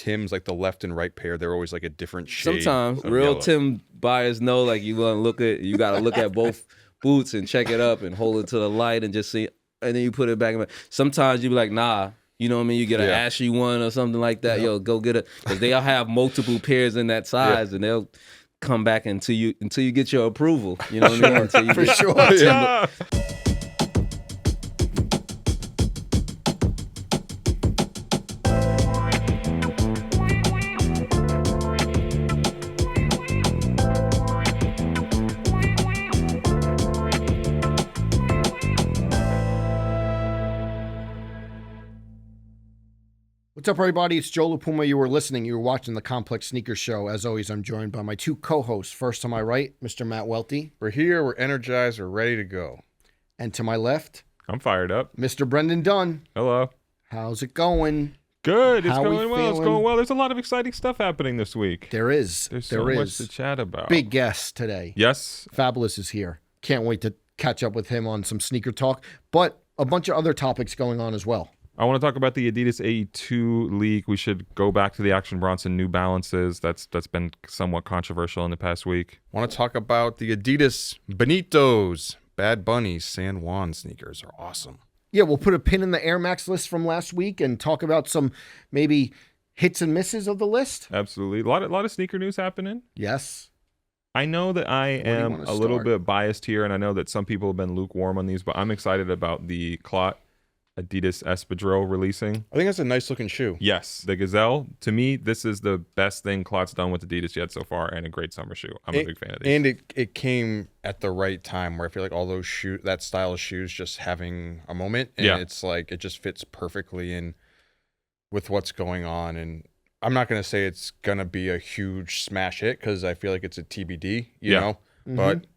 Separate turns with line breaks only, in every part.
Tims, like the left and right pair, they're always like a different shade.
Sometimes
of
real
yellow.
Tim buyers know, like, you got to look at both boots and check it up and hold it to the light and just see, and then you put it back in. Sometimes you be like, nah. You know what I mean? You get an ashy one or something like that. Yo, go get it. Because they'll have multiple pairs in that size, and they'll come back until you get your approval. You know what I mean? Until you
For
get,
sure.
Yeah.
What's up, everybody? It's Joe LaPuma. You were watching the Complex Sneaker Show. As always, I'm joined by my two co-hosts. First to my right, Mr. Matt Welty.
We're here, we're energized, we're ready to go.
And to my left,
I'm fired up.
Mr. Brendan Dunn.
Hello.
How's it going?
Good. It's
How we
going well. It's
feeling?
going well. There's a lot of exciting stuff happening this week.
There is.
There's
there
so
is.
much to chat about.
Big guest today.
Yes.
Fabolous is here. Can't wait to catch up with him on some sneaker talk, but a bunch of other topics going on as well.
I want to talk about the Adidas AE2 leak. We should go back to the Action Bronson New Balances. That's been somewhat controversial in the past week.
Want to talk about the Adidas Bonitos Bad Bunny San Juan sneakers are awesome.
Yeah, we'll put a pin in the Air Max list from last week and talk about some maybe hits and misses of the list.
Absolutely. A lot of sneaker news happening.
Yes.
I know that I
do you
am
wanna
a little
start?
bit biased here, and I know that some people have been lukewarm on these, but I'm excited about the CLOT Adidas Espadrille releasing.
I think that's a nice looking shoe.
Yes, the Gazelle. To me, this is the best thing CLOT's done with Adidas yet so far, and a great summer shoe. I'm a big fan of these.
And it came at the right time where I feel like all those that style of shoes just having a moment. And it's like it just fits perfectly in with what's going on. And I'm not going to say it's going to be a huge smash hit because I feel like it's a TBD, you know, but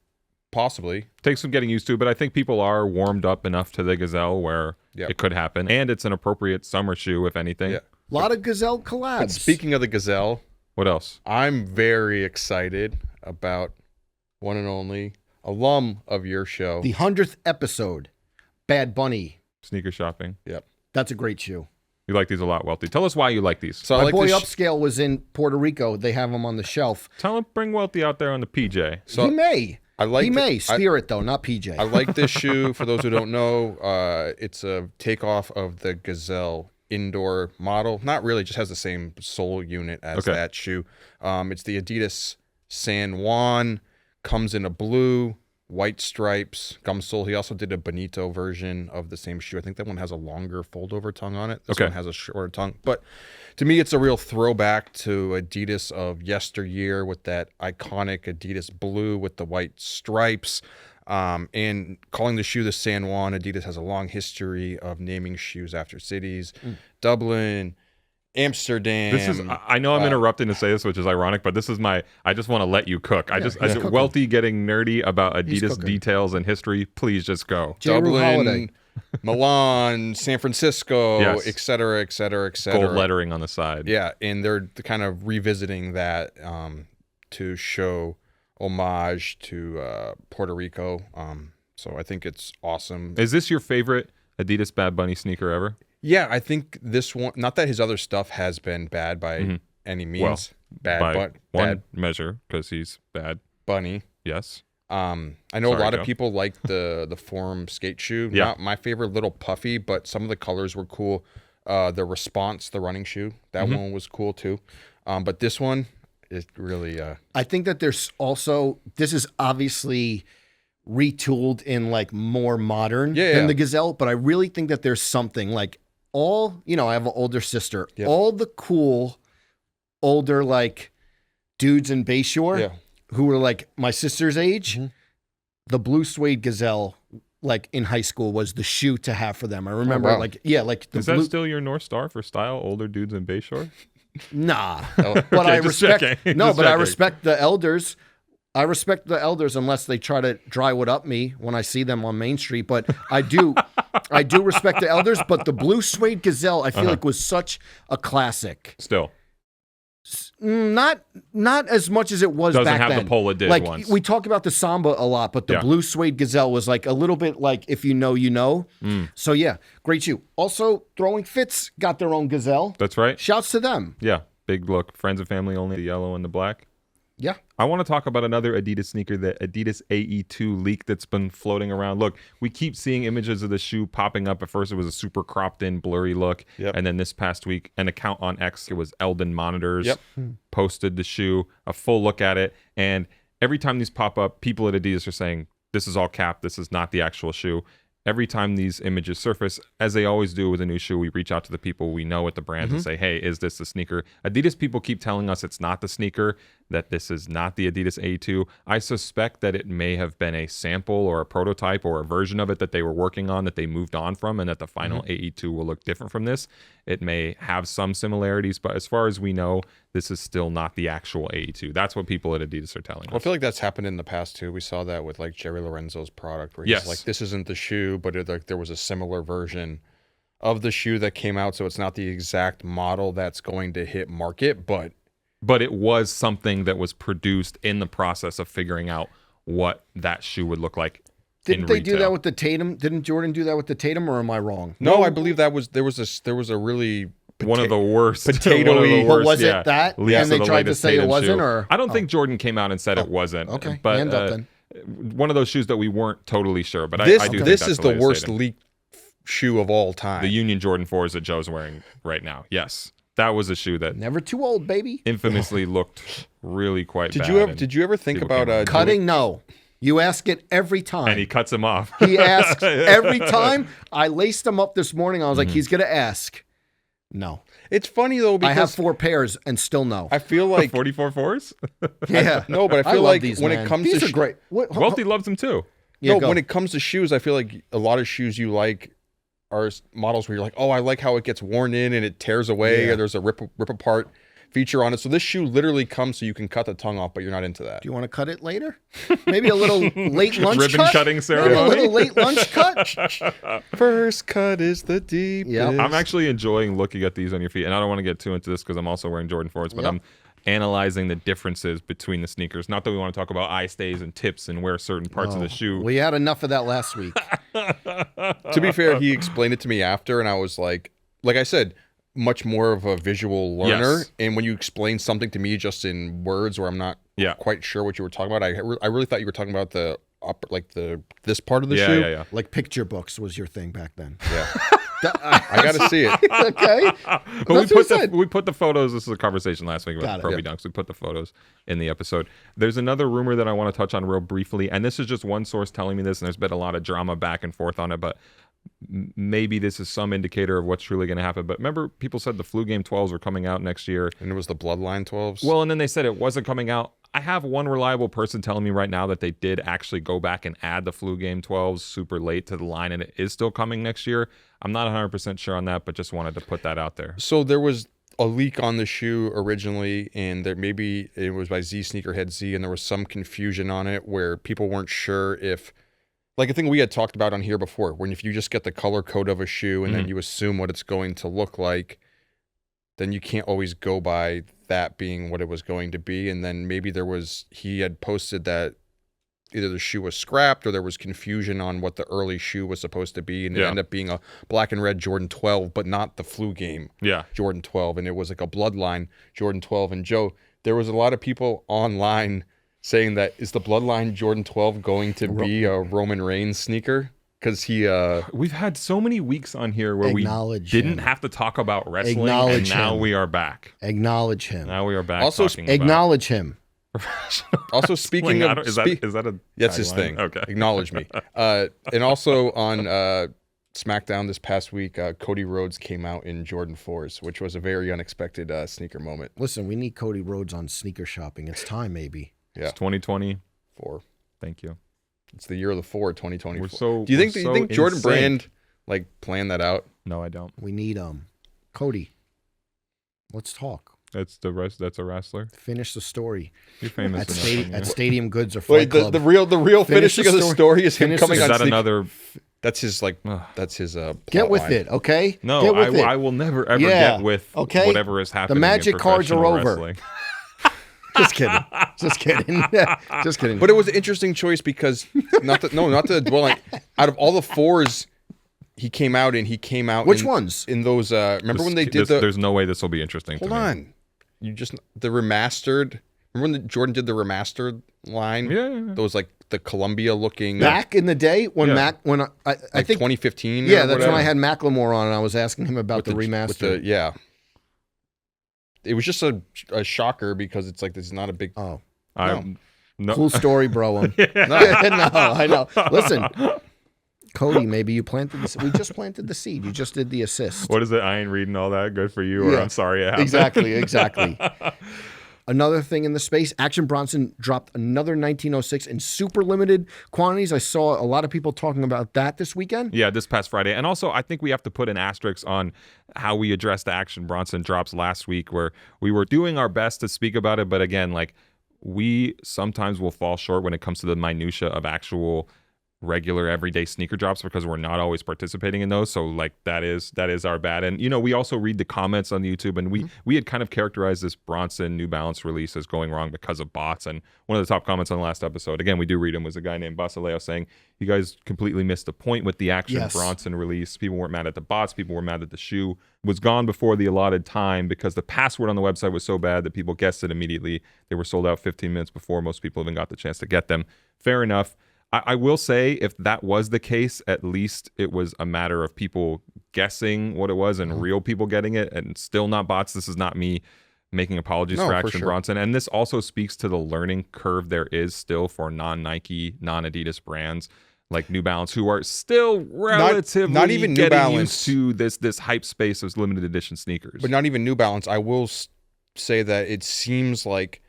possibly.
Takes some getting used to, but I think people are warmed up enough to the Gazelle where it could happen. And it's an appropriate summer shoe, if anything.
Yeah.
A lot of Gazelle collabs.
But speaking of the Gazelle,
What else?
I'm very excited about one and only alum of your show.
The 100th episode, Bad Bunny.
Sneaker shopping.
Yep.
That's a great shoe.
You like these a lot, Welty. Tell us why you like these.
So I
My
like
boy
this
Upscale was in Puerto Rico. They have him on the shelf.
Tell him, bring Welty out there on the PJ.
So
he may.
I like
He
the-
may. Spirit, though, not PJ.
I like this shoe. For those who don't know, it's a takeoff of the Gazelle indoor model. Not really, just has the same sole unit as that shoe. It's the Adidas San Juan. Comes in a blue, white stripes, gum sole. He also did a Bonito version of the same shoe. I think that one has a longer fold-over tongue on it. This one has a shorter tongue. But to me, it's a real throwback to Adidas of yesteryear with that iconic Adidas blue with the white stripes. And calling the shoe the San Juan, Adidas has a long history of naming shoes after cities. Dublin, Amsterdam.
This is, I know I'm interrupting to say this, which is ironic, but this is I just want to let you cook. Welty getting nerdy about Adidas details and history. Please just go.
Dublin, Milan, San Francisco, et cetera, et cetera, et cetera.
Gold lettering on the side.
Yeah, and they're kind of revisiting that to show homage to Puerto Rico. So I think it's awesome.
Is this your favorite Adidas Bad Bunny sneaker ever?
Yeah, I think this one, not that his other stuff has been bad by any means.
Well, bad measure, because he's bad.
Bunny.
Yes.
I know a lot of people like the Forum skate shoe.
Yeah.
Not my favorite, little puffy, but some of the colors were cool. The Response, the running shoe, that one was cool too. But this one is really...
I think that there's also, this is obviously retooled in like more modern than the Gazelle, but I really think that there's something like I have an older sister, all the cool older like dudes in Bayshore who were like my sister's age, the blue suede Gazelle like in high school was the shoe to have for them. I remember
Is that still your North Star for style, older dudes in Bayshore?
Nah. But I respect I respect the elders. I respect the elders unless they try to drywood up me when I see them on Main Street. But I do respect the elders. But the blue suede Gazelle, I feel like was such a classic.
Still.
Not as much as it was back then.
Doesn't have the pull it did
like,
once.
We talk about the Samba a lot, but the blue suede Gazelle was like a little bit like if you know, you know. So yeah, great shoe. Also, Throwing Fits got their own Gazelle.
That's right.
Shouts to them.
Yeah. big look, friends and family only, the yellow and the black.
Yeah.
I want to talk about another Adidas sneaker, the Adidas AE2 leak that's been floating around. Look, we keep seeing images of the shoe popping up. At first, it was a super cropped in, blurry look.
Yep.
And then this past week, an account on X, it was Eldon Monitors, posted the shoe, a full look at it. And every time these pop up, people at Adidas are saying, this is all cap. This is not the actual shoe. Every time these images surface, as they always do with a new shoe, we reach out to the people we know at the brand and say, hey, is this the sneaker? Adidas people keep telling us it's not the sneaker, that this is not the Adidas A2. I suspect that it may have been a sample or a prototype or a version of it that they were working on that they moved on from, and that the final AE2 will look different from this. It may have some similarities, but as far as we know, this is still not the actual AE2. That's what people at Adidas are telling us.
I feel like that's happened in the past too. We saw that with like Jerry Lorenzo's product where he's like, this isn't the shoe, but there was a similar version of the shoe that came out, so it's not the exact model that's going to hit market, but
it was something that was produced in the process of figuring out what that shoe would look like.
Didn't they do that with the Tatum? Didn't Jordan do that with the Tatum, or am I wrong?
No, I believe there was a really
one of the worst
potato-y.
But was it that? And they tried to say it wasn't, or
I don't think Jordan came out and said it wasn't.
Okay,
but
hand up then.
One of those shoes that we weren't totally sure. But
this,
I do.
This
think
is the worst leaked shoe of all time.
The Union Jordan 4s that Joe's wearing right now. Yes, that was a shoe that
never too old, baby.
Infamously looked really quite bad.
Did you ever think about
cutting? No. You ask it every time.
And he cuts him off.
He asks every time. I laced him up this morning. I was like, he's going to ask. No.
It's funny, though, because
I have 4 pairs and still no.
I feel like
44 4s?
Yeah.
No, but I feel like when it comes
these
to
are great.
Wealthy loves them too.
Yeah, no, when it comes to shoes, I feel like a lot of shoes you like are models where you're like, oh, I like how it gets worn in and it tears away, or there's a rip apart feature on it. So this shoe literally comes so you can cut the tongue off, but you're not into that.
Do you want to cut it later? Maybe a little late lunch
ribbon
cut?
cutting ceremony.
Maybe a little late lunch cut?
First cut is the deepest.
Yep.
I'm actually enjoying looking at these on your feet, and I don't want to get too into this because I'm also wearing Jordan 4s, but I'm analyzing the differences between the sneakers. Not that we want to talk about eye stays and tips and where certain parts of the shoe.
We had enough of that last week.
To be fair, he explained it to me after, and I was like I said, much more of a visual learner.
Yes.
And when you explain something to me just in words where I'm not quite sure what you were talking about, I really thought you were talking about the this part of the shoe.
Yeah.
Like picture books was your thing back then.
Yeah. I got to see it.
Okay.
But we put the photos. This was a conversation last week about Proby Dunks. We put the photos in the episode. There's another rumor that I want to touch on real briefly, and this is just one source telling me this, and there's been a lot of drama back and forth on it, but maybe this is some indicator of what's truly going to happen. But remember, people said the Flu Game 12s were coming out next year.
And it was the Bloodline 12s?
Well, and then they said it wasn't coming out. I have one reliable person telling me right now that they did actually go back and add the Flu Game 12s super late to the line, and it is still coming next year. I'm not 100% sure on that, but just wanted to put that out there.
So there was a leak on the shoe originally, and there maybe it was by Z Sneakerhead Z, and there was some confusion on it where people weren't sure if, like a thing we had talked about on here before, when if you just get the color code of a shoe and then you assume what it's going to look like, then you can't always go by that being what it was going to be. And then maybe he had posted that either the shoe was scrapped or there was confusion on what the early shoe was supposed to be, and it ended up being a black and red Jordan 12, but not the Flu Game Jordan 12, and it was like a Bloodline Jordan 12. And Joe, there was a lot of people online saying that, is the Bloodline Jordan 12 going to be a Roman Reigns sneaker? Because
we've had so many weeks on here where we didn't have to talk about wrestling, and now we are back.
Acknowledge him.
Now we are back.
Also, acknowledge him.
Also, speaking of,
is that a
that's his thing.
Okay,
acknowledge me. And also on SmackDown this past week, Cody Rhodes came out in Jordan 4s, which was a very unexpected sneaker moment.
Listen, we need Cody Rhodes on sneaker shopping. It's time, maybe.
Yeah,
it's 2024. Thank you.
It's the year of the 2024.
Do
you think Jordan Brand like planned that out?
No, I don't.
We need Cody. Let's talk.
That's a wrestler.
Finish the story.
You're famous
at Stadium Goods or Fight Club.
The real finishing of the story is him coming on.
Is that another?
That's his that's his
get with
line.
it, okay?
No, I will never ever get with whatever is happening.
The magic cards are over.
Wrestling.
Just kidding. Just kidding. Just kidding.
But it was an interesting choice because not to dwell on. Out of all the 4s, he came out.
Which ones?
In those. Remember when they did
there's no way this will be interesting.
Hold on. the remastered. Remember when Jordan did the remastered line?
Yeah.
Those like the Columbia looking.
Back in the day when I think
2015.
Yeah, that's when I had Macklemore on and I was asking him about the remaster.
It was just a shocker because it's like this is not a big.
Oh,
no.
Cool story, bro. No, I know. Listen, Cody, maybe you planted this. We just planted the seed. You just did the assist.
What is it? I ain't reading all that. Good for you, or I'm sorry it happened.
Exactly. Another thing in the space, Action Bronson dropped another 1906 in super limited quantities. I saw a lot of people talking about that this weekend.
Yeah, this past Friday. And also, I think we have to put an asterisk on how we addressed the Action Bronson drops last week, where we were doing our best to speak about it. But again, like, we sometimes will fall short when it comes to the minutia of actual regular everyday sneaker drops because we're not always participating in those. So like that is our bad. And we also read the comments on YouTube, and we had kind of characterized this Bronson New Balance release as going wrong because of bots. And one of the top comments on the last episode, again, we do read them, was a guy named Basileo saying, you guys completely missed the point with the Action Bronson release. People weren't mad at the bots. People were mad that the shoe was gone before the allotted time because the password on the website was so bad that people guessed it immediately. They were sold out 15 minutes before most people even got the chance to get them. Fair enough. I will say, if that was the case, at least it was a matter of people guessing what it was and real people getting it, and still not bots. This is not me making apologies for Action Bronson. And this also speaks to the learning curve there is still for non-Nike, non-Adidas brands like New Balance, who are still relatively not even New Balance used to this hype space of limited edition sneakers.
But not even New Balance. I will say that it seems like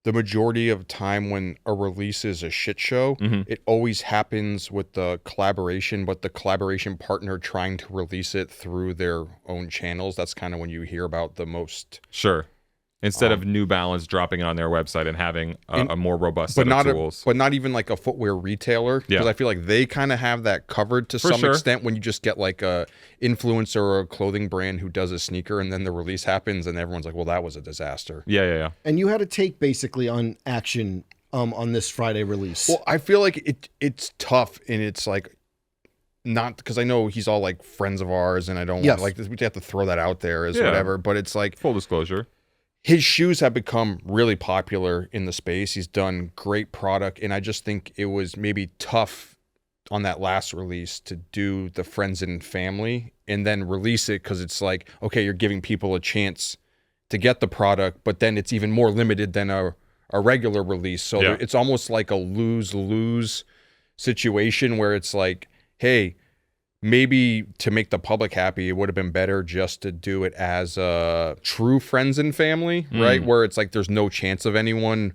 the majority of time when a release is a shit show, it always happens with the collaboration, but the collaboration partner trying to release it through their own channels. That's kind of when you hear about the most.
Sure. Instead of New Balance dropping it on their website and having a more robust set of tools.
But not even like a footwear retailer. Because I feel like they kind of have that covered to some extent when you just get like a influencer or a clothing brand who does a sneaker and then the release happens and everyone's like, well, that was a disaster.
Yeah.
And you had a take basically on Action on this Friday release.
Well, I feel like it's tough, and it's like, not because I know he's all like friends of ours and I don't want like this. We have to throw that out there as whatever, but it's like
full disclosure.
His shoes have become really popular in the space. He's done great product, and I just think it was maybe tough on that last release to do the friends and family and then release it because it's like, okay, you're giving people a chance to get the product, but then it's even more limited than a regular release. So it's almost like a lose-lose situation where it's like, hey, maybe to make the public happy, it would have been better just to do it as a true friends and family, right? Where it's like there's no chance of anyone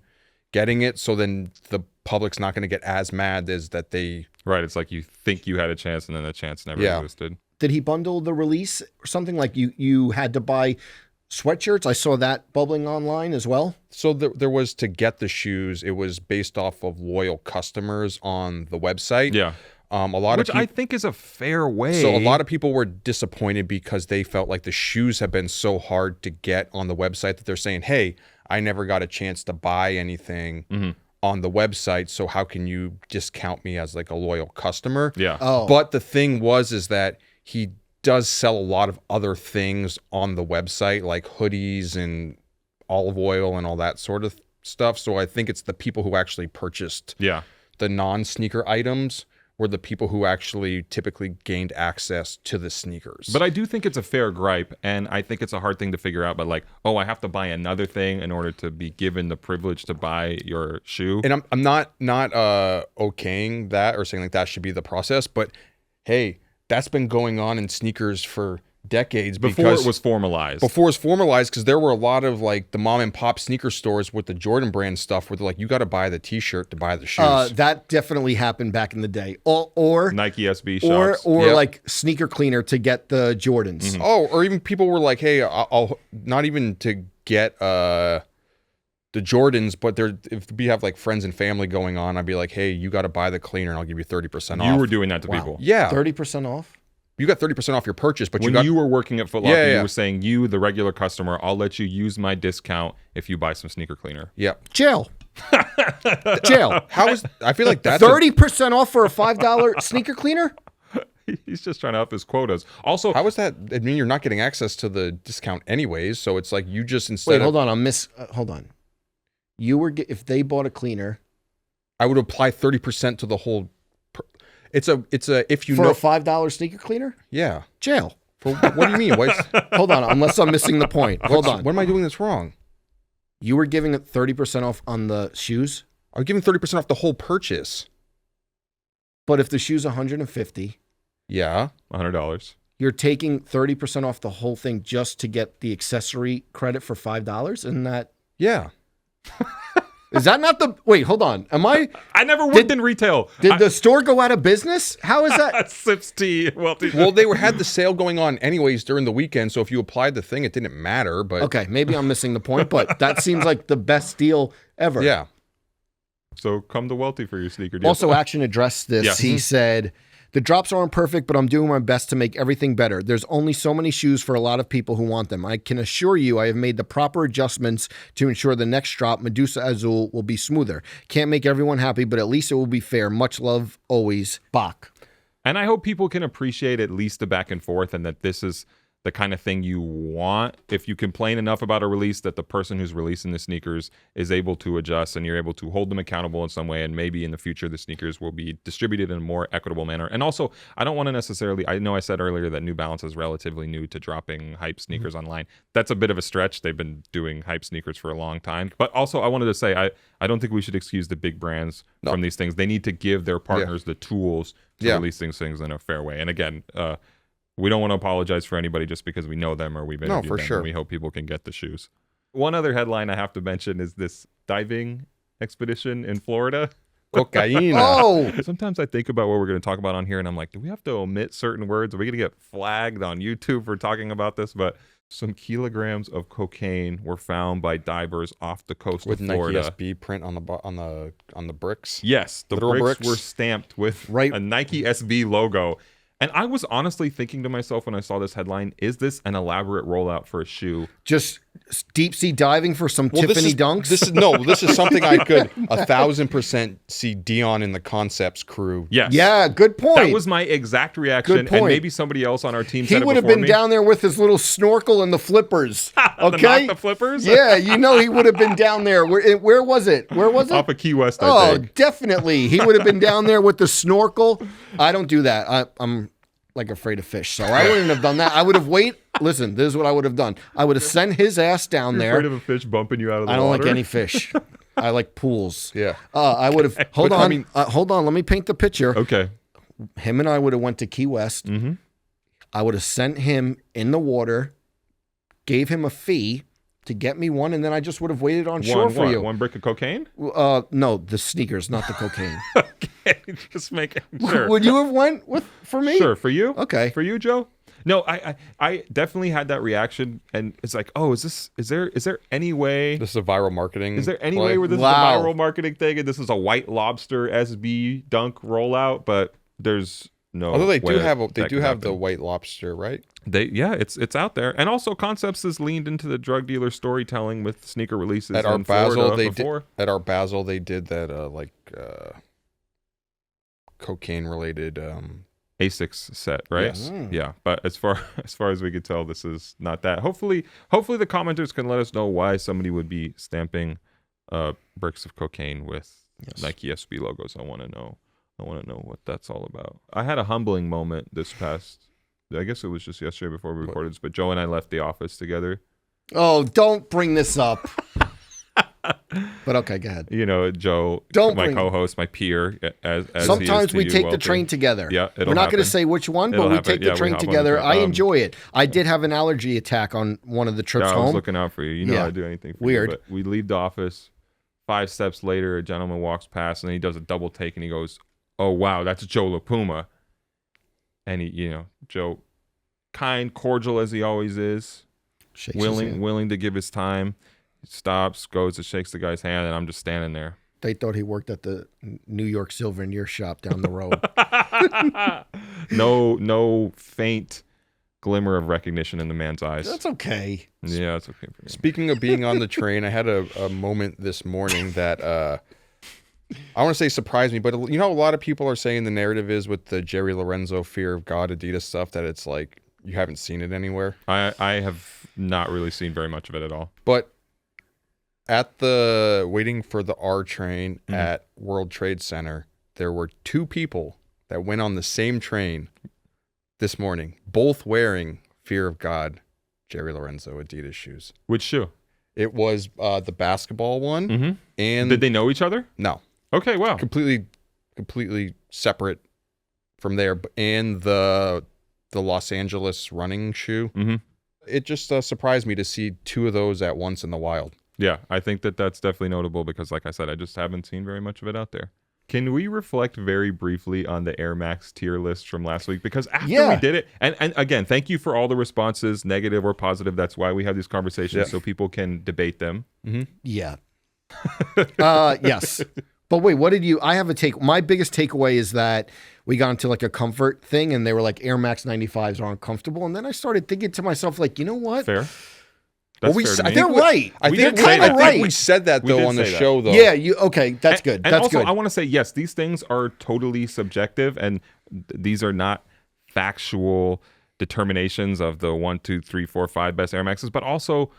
getting it. So then the public's not going to get as mad as that they...
Right. It's like you think you had a chance and then the chance never existed.
Did he bundle the release or something? Like you had to buy sweatshirts? I saw that bubbling online as well.
So there was, to get the shoes, it was based off of loyal customers on the website.
Yeah. Which I think is a fair way.
So a lot of people were disappointed because they felt like the shoes have been so hard to get on the website that they're saying, hey, I never got a chance to buy anything on the website, so how can you discount me as like a loyal customer?
Yeah.
But the thing is that he does sell a lot of other things on the website, like hoodies and olive oil and all that sort of stuff. So I think it's the people who actually purchased the non-sneaker items were the people who actually typically gained access to the sneakers.
But I do think it's a fair gripe, and I think it's a hard thing to figure out. But like, I have to buy another thing in order to be given the privilege to buy your shoe.
And I'm not okaying that or saying like that should be the process. But hey, that's been going on in sneakers for decades
before it was formalized.
Because there were a lot of like the mom and pop sneaker stores with the Jordan brand stuff where they're like, you got to buy the T-shirt to buy the shoes.
That definitely happened back in the day. Or
Nike SB shops.
Or like Sneaker Cleaner to get the Jordans.
Or even people were like, hey, I'll not even to get the Jordans, but if we have like friends and family going on, I'd be like, hey, you got to buy the cleaner and I'll give you 30% off.
You were doing that to people.
Yeah.
30% off?
You got 30% off your purchase, but
when you were working at Foot Locker, you were saying, you, the regular customer, I'll let you use my discount if you buy some sneaker cleaner.
Yeah.
Jail. Jail.
I feel like that's
30% off for a $5 sneaker cleaner?
He's just trying to up his quotas. Also,
how is that? I mean, you're not getting access to the discount anyways, so it's like you just instead.
Wait, hold on. Hold on. You were if they bought a cleaner,
I would apply 30% to the whole. It's a if you
for
know
a $5 sneaker cleaner.
Yeah,
jail.
For what do you mean?
Hold on, unless I'm missing the point. Hold on.
What am I doing that's wrong?
You were giving it 30% off on the shoes.
I'm giving 30% off the whole purchase.
But if the shoe's $150,
yeah,
$100.
You're taking 30% off the whole thing just to get the accessory credit for $5. Isn't that?
Yeah.
Is that not the? Wait, hold on. Am I?
I never worked in retail.
Did the store go out of business? How is that?
Sips tea. Well,
they had the sale going on anyways during the weekend. So if you applied the thing, it didn't matter. But
okay, maybe I'm missing the point. But that seems like the best deal ever.
Yeah.
So come to Welty for your sneaker deal.
Also, Action addressed this.
Yes.
He said, the drops aren't perfect, but I'm doing my best to make everything better. There's only so many shoes for a lot of people who want them. I can assure you I have made the proper adjustments to ensure the next drop, Medusa Azul, will be smoother. Can't make everyone happy, but at least it will be fair. Much love, always, Bach.
And I hope people can appreciate at least the back and forth and that this is the kind of thing you want. If you complain enough about a release, that the person who's releasing the sneakers is able to adjust and you're able to hold them accountable in some way. And maybe in the future, the sneakers will be distributed in a more equitable manner. And also, I don't want to necessarily, I know I said earlier that New Balance is relatively new to dropping hype sneakers online. That's a bit of a stretch. They've been doing hype sneakers for a long time. But also, I wanted to say, I don't think we should excuse the big brands from these things. They need to give their partners the tools to release things in a fair way. And again, we don't want to apologize for anybody just because we know them or we've interviewed them.
Sure.
And we hope people can get the shoes. One other headline I have to mention is this diving expedition in Florida.
Cocaine.
Oh!
Sometimes I think about what we're going to talk about on here and I'm like, do we have to omit certain words? Are we going to get flagged on YouTube for talking about this? But some kilograms of cocaine were found by divers off the coast of Florida.
With Nike SB print on the bricks.
Yes, the bricks were stamped with a Nike SB logo. And I was honestly thinking to myself when I saw this headline, is this an elaborate rollout for a shoe?
Just deep sea diving for some Tiffany dunks?
This is something I could 1,000% see Dion in the Concepts crew.
Yes.
Yeah, good point.
That was my exact reaction.
Good point.
And maybe somebody else on our team said it
He
before
would have been
me.
down there with his little snorkel and the flippers. Okay?
The flippers?
Yeah, he would have been down there. Where was it? Where was it?
Off of Key West, I think.
Definitely. He would have been down there with the snorkel. I don't do that. I'm like afraid of fish, so I wouldn't have done that. I would have listen, this is what I would have done. I would have sent his ass down there.
Afraid of a fish bumping you out of the water?
I don't like any fish. I like pools.
Yeah.
I would have hold on, let me paint the picture.
Okay.
Him and I would have went to Key West.
Mm-hmm.
I would have sent him in the water, gave him a fee to get me one, and then I just would have waited on shore for you.
One brick of cocaine?
No, the sneakers, not the cocaine.
Okay, just making sure.
Would you have went for me?
Sure, for you?
Okay.
For you, Joe? No, I definitely had that reaction, and it's like, oh, is there any way?
This is a viral marketing.
Is there any
play?
way where this is a viral marketing thing, and this is a White Lobster SB dunk rollout? But there's no.
Although they do
have
the White Lobster, right?
It's out there, and also Concepts has leaned into the drug dealer storytelling with sneaker releases
at Art Basel. At Art Basel, they did that cocaine related
Asics set, right?
Yes.
Yeah, but as far as we could tell, this is not that. Hopefully the commenters can let us know why somebody would be stamping bricks of cocaine with Nike SB logos. I want to know what that's all about. I had a humbling moment this past, I guess it was just yesterday before we recorded this, but Joe and I left the office together.
Oh, don't bring this up. But okay, go ahead.
You know, Joe, my co-host, my peer, as
sometimes we take the
Welty.
train together.
Yeah,
we're not going to say which one, but we take the train together. I enjoy it. I did have an allergy attack on one of the trips home.
I was looking out for you. You know I'd do anything for
Weird.
you. But we leave the office. 5 steps later, a gentleman walks past, and then he does a double take, and he goes, "Oh wow, that's Joe LaPuma." And he, Joe, kind, cordial as he always is, willing to give his time. He stops, goes and shakes the guy's hand, and I'm just standing there.
They thought he worked at the New York Souvenir shop down the road.
No faint glimmer of recognition in the man's eyes.
That's okay.
Yeah, that's okay for me.
Speaking of being on the train, I had a moment this morning that I want to say surprised me, but you know, a lot of people are saying the narrative is with the Jerry Lorenzo Fear of God Adidas stuff that it's like you haven't seen it anywhere.
I have not really seen very much of it at all.
But at the waiting for the R train at World Trade Center, there were 2 people that went on the same train this morning, both wearing Fear of God Jerry Lorenzo Adidas shoes.
Which shoe?
It was the basketball one. And
did they know each other?
No.
Okay, wow.
Completely separate from there. And the Los Angeles running shoe. It just surprised me to see 2 of those at once in the wild.
Yeah, I think that's definitely notable because, like I said, I just haven't seen very much of it out there. Can we reflect very briefly on the Air Max tier list from last week? Because after we did it, and again, thank you for all the responses, negative or positive. That's why we have these conversations, so people can debate them.
Yeah. Yes. But wait, what did you, I have a take. My biggest takeaway is that we got into like a comfort thing and they were like Air Max 95s are uncomfortable. And then I started thinking to myself, like, you know what?
Fair. That's fair to me.
They're right.
I think we said that though on the show though.
Yeah, okay, that's good.
And
that's
also,
good.
I want to say, yes, these things are totally subjective and these are not factual determinations of the 1, 2, 3, 4, 5 best Air Maxes, but also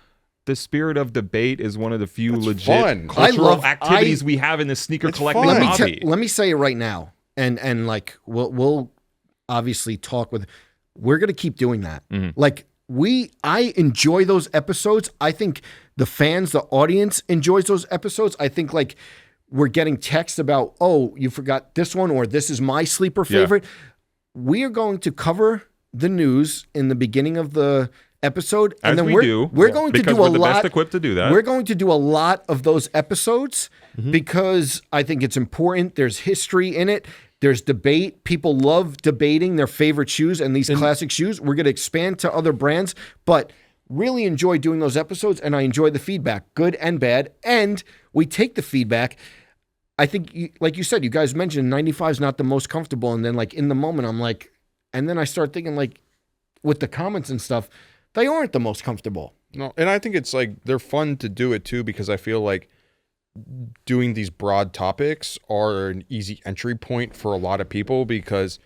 the spirit of debate is one of the few legit cultural activities we have in the sneaker collecting hobby.
Let me say it right now, and like we'll obviously talk with. We're gonna keep doing that. Like I enjoy those episodes. I think the fans, the audience enjoys those episodes. I think like we're getting texts about, oh, you forgot this one, or this is my sleeper favorite. Yeah. We are going to cover the news in the beginning of the episode, and then we're going to do a lot. The best
equipped to do that.
We're going to do a lot of those episodes because I think it's important. There's history in it. There's debate. People love debating their favorite shoes and these classic shoes. We're going to expand to other brands, but really enjoy doing those episodes, and I enjoy the feedback, good and bad, and we take the feedback. I think, like you said, you guys mentioned 95 is not the most comfortable, and then like in the moment, I'm like, and then I start thinking like with the comments and stuff, they aren't the most comfortable.
No, and I think it's like they're fun to do it too because I feel like doing these broad topics are an easy entry point for a lot of people because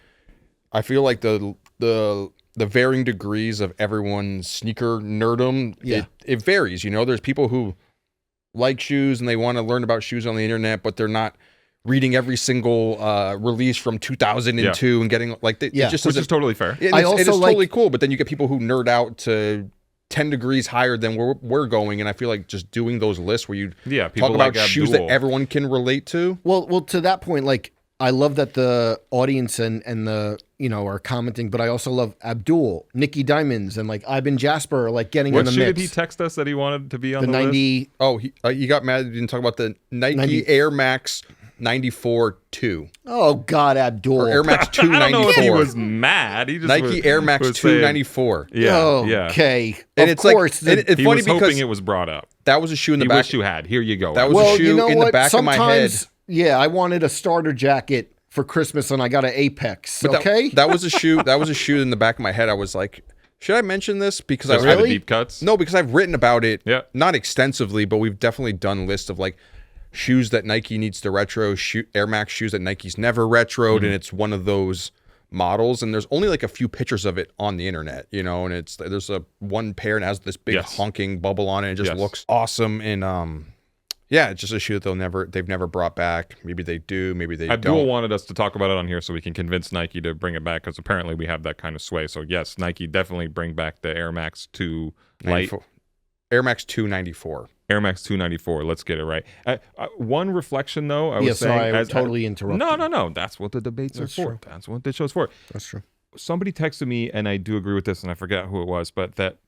I feel like the varying degrees of everyone's sneaker nerdom, it varies. You know, there's people who like shoes and they want to learn about shoes on the internet, but they're not reading every single release from 2002 and getting like it just
which is totally fair.
It is totally cool, but then you get people who nerd out to 10 degrees higher than we're going, and I feel like just doing those lists where you talk about shoes that everyone can relate to.
Well, to that point, like I love that the audience and the are commenting, but I also love Abdul, Nicky Diamonds, and like Ivan Jasper are like getting in the mix.
What shoe did he text us that he wanted to be on the
90
list?
Oh, he got mad. He didn't talk about the Nike Air Max 94 2.
Oh God, Abdul.
Or Air Max 294.
I don't know if he was mad. He just
Nike Air Max 294.
Yeah.
Okay.
And it's
course,
like it's
he
funny
was
because
hoping it was brought up.
That was a shoe in the back.
Wish you had. Here you go.
That was a shoe in the back of my head.
Yeah, I wanted a starter jacket for Christmas and I got an Apex. But
that was a shoe. That was a shoe in the back of my head. I was like, should I mention this? Because I
the deep cuts.
No, because I've written about it. Yeah. Not extensively, but we've definitely done lists of like shoes that Nike needs to retro, Air Max shoes that Nike's never retroed, and it's one of those models. And there's only like a few pictures of it on the internet, and there's a one pair and it has this big honking bubble on it. It just looks awesome. And it's just a shoe that they've never brought back. Maybe they do, maybe they don't.
Abdul wanted us to talk about it on here so we can convince Nike to bring it back because apparently we have that kind of sway. So yes, Nike definitely bring back the Air Max 2 Light.
Air Max 294.
Air Max 294. Let's get it right. One reflection, though, I was
saying... I totally interrupted.
No. That's what the debates are for. That's what this show's for.
That's true.
Somebody texted me, and I do agree with this, and I forget who it was, but that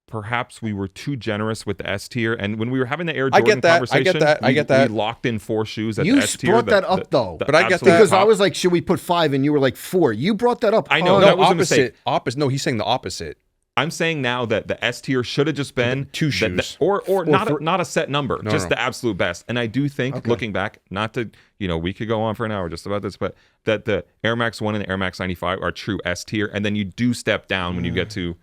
perhaps we were too generous with the S tier. And when we were having the Air Jordan conversation,
I get that.
We locked in 4 shoes at the S tier.
You brought that up, though.
But I get that.
Because I was like, should we put 5? And you were like, 4. You brought that up.
I know.
That was opposite. No, he's saying the opposite.
I'm saying now that the S tier should have just been
2 shoes,
or not a set number, just the absolute best. And I do think, looking back, not to we could go on for an hour just about this, but that the Air Max 1 and the Air Max 95 are true S tier, and then you do step down when you get to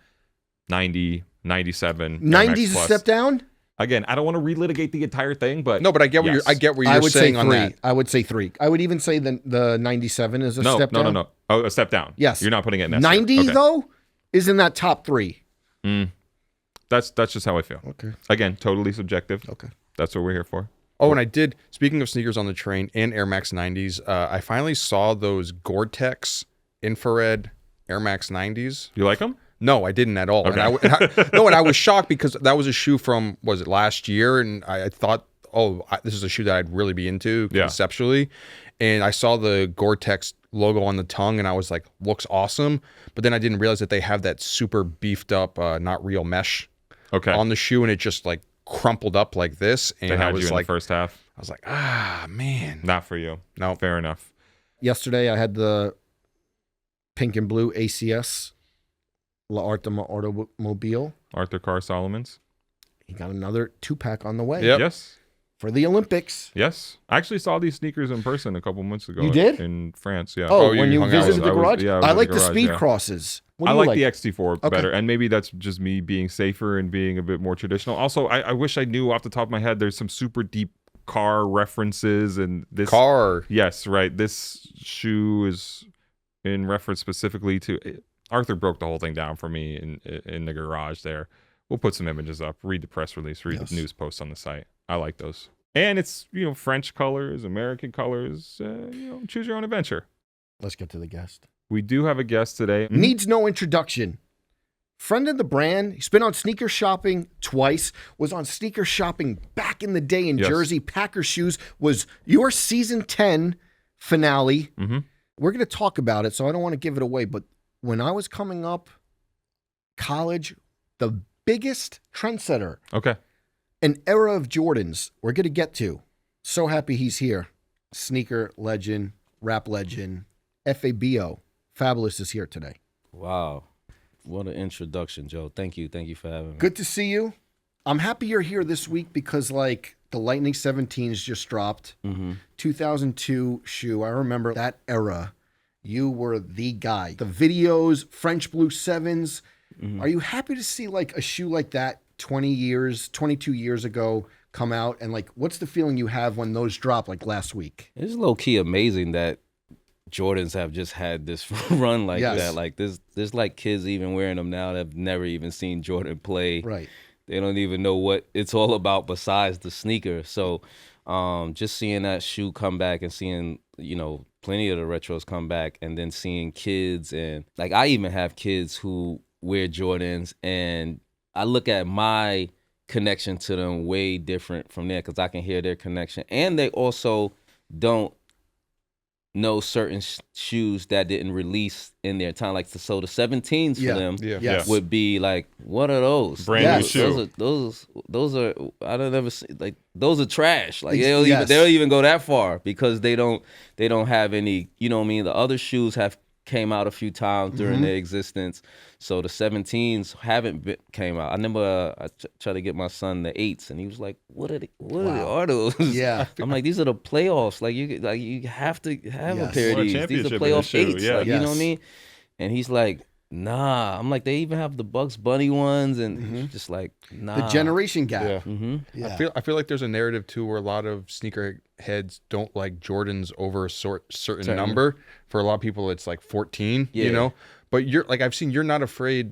90, 97.
90's a step down.
Again, I don't want to relitigate the entire thing, but
no, but I get what you're saying on that.
I would say 3. I would even say the 97 is a step down.
No. Oh, a step down.
Yes.
You're not putting it in S.
90 though is in that top 3.
That's just how I feel.
Okay.
Again, totally subjective.
Okay.
That's what we're here for.
Oh, and I did, speaking of sneakers on the train and Air Max 90s, I finally saw those Gore-Tex infrared Air Max 90s.
You like them?
No, I didn't at all.
Okay.
And I was shocked because that was a shoe from, was it last year? And I thought, this is a shoe that I'd really be into conceptually. And I saw the Gore-Tex logo on the tongue and I was like, looks awesome. But then I didn't realize that they have that super beefed up, not real mesh on the shoe. And it just like crumpled up like this. And
I was like, the first half.
I was like, man.
Not for you. No, fair enough.
Yesterday I had the pink and blue ACS L'Art de Automobile.
Arthur Carr Salomons.
He got another 2-pack on the way.
Yep.
Yes.
For the Olympics.
Yes. I actually saw these sneakers in person a couple months ago.
You did?
In France, yeah.
Oh, when you visited the garage?
I
like
the
the
garage,
speed crosses.
I like the XT4 better, and maybe that's just me being safer and being a bit more traditional. Also, I wish I knew off the top of my head, there's some super deep car references, and this...
Car.
Yes, right. This shoe is in reference specifically to... Arthur broke the whole thing down for me in the garage there. We'll put some images up, read the press release, read the news posts on the site. I like those. And it's, French colors, American colors, choose your own adventure.
Let's get to the guest.
We do have a guest today.
Needs no introduction. Friend of the brand. He's been on sneaker shopping twice. Was on sneaker shopping back in the day in Jersey. Packer Shoes was your season 10 finale.
Mm-hmm.
We're going to talk about it, so I don't want to give it away. But when I was coming up, college, the biggest trendsetter.
Okay.
An era of Jordans we're going to get to. So happy he's here. Sneaker legend, rap legend, Fabo. Fabolous is here today.
Wow. What an introduction, Joe. Thank you. Thank you for having me.
Good to see you. I'm happy you're here this week because, like, the Lightning 17s just dropped. 2002 shoe. I remember that era. You were the guy. The videos, French Blue 7s. Are you happy to see, like, a shoe like that 22 years ago come out? And, like, what's the feeling you have when those drop, like, last week?
It's low-key amazing that Jordans have just had this run like that. Like, there's like kids even wearing them now that have never even seen Jordan play.
Right.
They don't even know what it's all about besides the sneaker. So just seeing that shoe come back and seeing, plenty of the retros come back, and then seeing kids, and like I even have kids who wear Jordans, and I look at my connection to them way different from there because I can hear their connection. And they also don't know certain shoes that didn't release in their time. Like, so the 17s for them would be like, what are those?
Brand new shoe.
Those are I don't ever see, like, those are trash. Like, they don't even go that far because they don't have any, you know what I mean? The other shoes have came out a few times during their existence. So the 17s haven't came out. I remember I tried to get my son the 8s, and he was like, "What are those?"
Yeah,
I'm like, "These are the playoffs. Like you have to have a pair of these. These are playoff 8s.
Yeah.
Like, you know what I mean?" And he's like, "Nah." I'm like, "They even have the Bugs Bunny ones," and just like, "Nah."
The generation gap.
I feel like there's a narrative too where a lot of sneaker heads don't like Jordans over a certain number. For a lot of people, it's like 14. But you're like, I've seen you're not afraid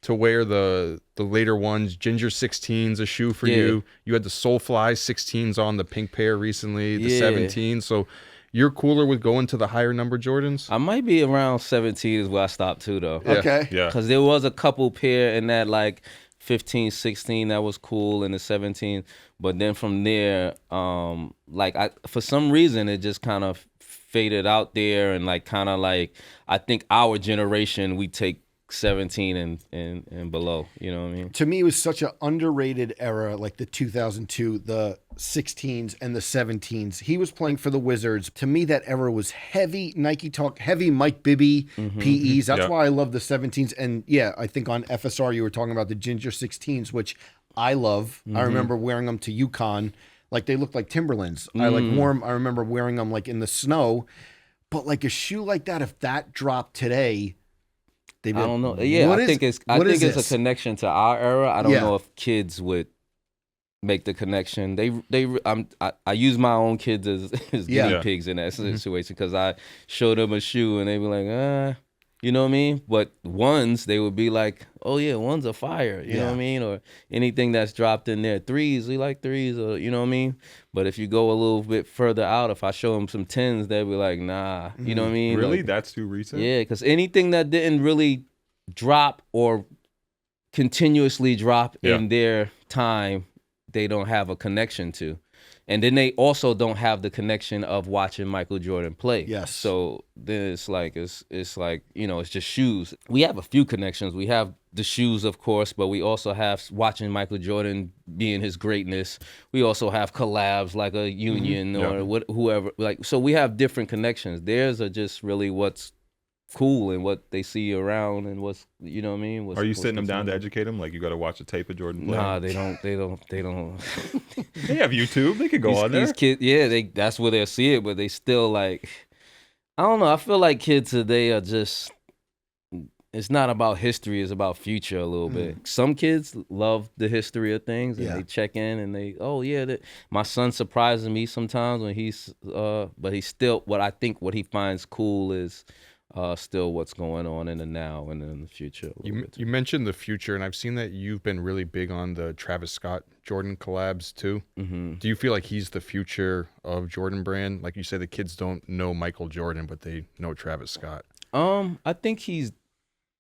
to wear the later ones. Ginger 16's a shoe for you. You had the Soulfly 16s on, the pink pair recently, the 17. So you're cooler with going to the higher number Jordans?
I might be around 17 is where I stopped too, though.
Okay.
Yeah.
Because there was a couple pair in that, like, 15, 16 that was cool, in the 17. But then from there, for some reason, it just kind of faded out there, and like kind of like, I think our generation, we take 17 and below, you know what I mean?
To me, it was such an underrated era, like the 2002, the 16s and the 17s. He was playing for the Wizards. To me, that era was heavy Nike talk, heavy Mike Bibby PEs. That's why I love the 17s. And yeah, I think on FSR, you were talking about the Ginger 16s, which I love. I remember wearing them to UConn. Like, they looked like Timberlands. I remember wearing them like in the snow. But like a shoe like that, if that dropped today, I
don't know. Yeah, I think it's a connection to our era. I don't know if kids would make the connection. I use my own kids as guinea pigs in that situation because I show them a shoe and they be like, you know what I mean? But ones, they would be like, oh yeah, ones are fire, you know what I mean? Or anything that's dropped in there. Threes, we like threes, or you know what I mean? But if you go a little bit further out, if I show them some 10s, they'll be like, nah, you know what I mean?
Really?
Like,
that's too recent?
Yeah, because anything that didn't really drop or continuously drop in their time, they don't have a connection to. And then they also don't have the connection of watching Michael Jordan play.
Yes.
So then it's like, you know, it's just shoes. We have a few connections. We have the shoes, of course, but we also have watching Michael Jordan being his greatness. We also have collabs like a Union or whoever. Like, so we have different connections. Theirs are just really what's cool and what they see around and what's, you know what I mean?
Are you sitting them down to educate them? Like, you got to watch a tape of Jordan play?
Nah, they don't. They
have YouTube. They could go on there.
These kids, that's where they'll see it, but they still like, I don't know. I feel like kids today are just, it's not about history, it's about future a little bit. Some kids love the history of things and they check in and they, my son surprises me sometimes when but he's still, what he finds cool is still what's going on in the now and in the future.
You mentioned the future, and I've seen that you've been really big on the Travis Scott Jordan collabs too. Mm-hmm. Do you feel like he's the future of Jordan brand? Like you say, the kids don't know Michael Jordan, but they know Travis Scott.
I think he's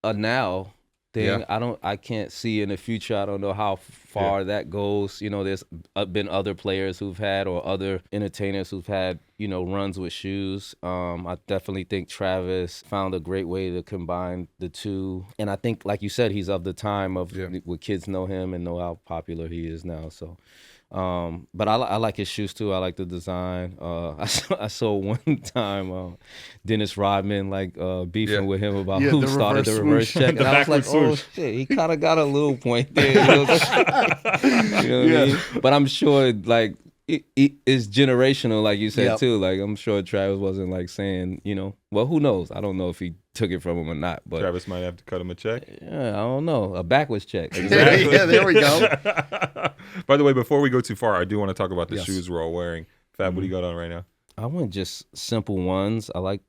a now thing. I can't see in the future. I don't know how far that goes. You know, there's been other players who've had, or other entertainers who've had, you know, runs with shoes. I definitely think Travis found a great way to combine the two. And I think, like you said, he's of the time of where kids know him and know how popular he is now. So, but I like his shoes too. I like the design. I saw one time Dennis Rodman beefing with him about who started the reverse check, and I was like, oh shit, he kind of got a little point there. You know what I mean? But I'm sure it's generational, like you said too. Like, I'm sure Travis wasn't like saying, you know, well, who knows? I don't know if he took it from him or not. But
Travis might have to cut him a check.
Yeah, I don't know. A backwards check.
Exactly. Yeah, there we go.
By the way, before we go too far, I do want to talk about the shoes we're all wearing. Fab, what do you got on right now?
I went just simple ones. I like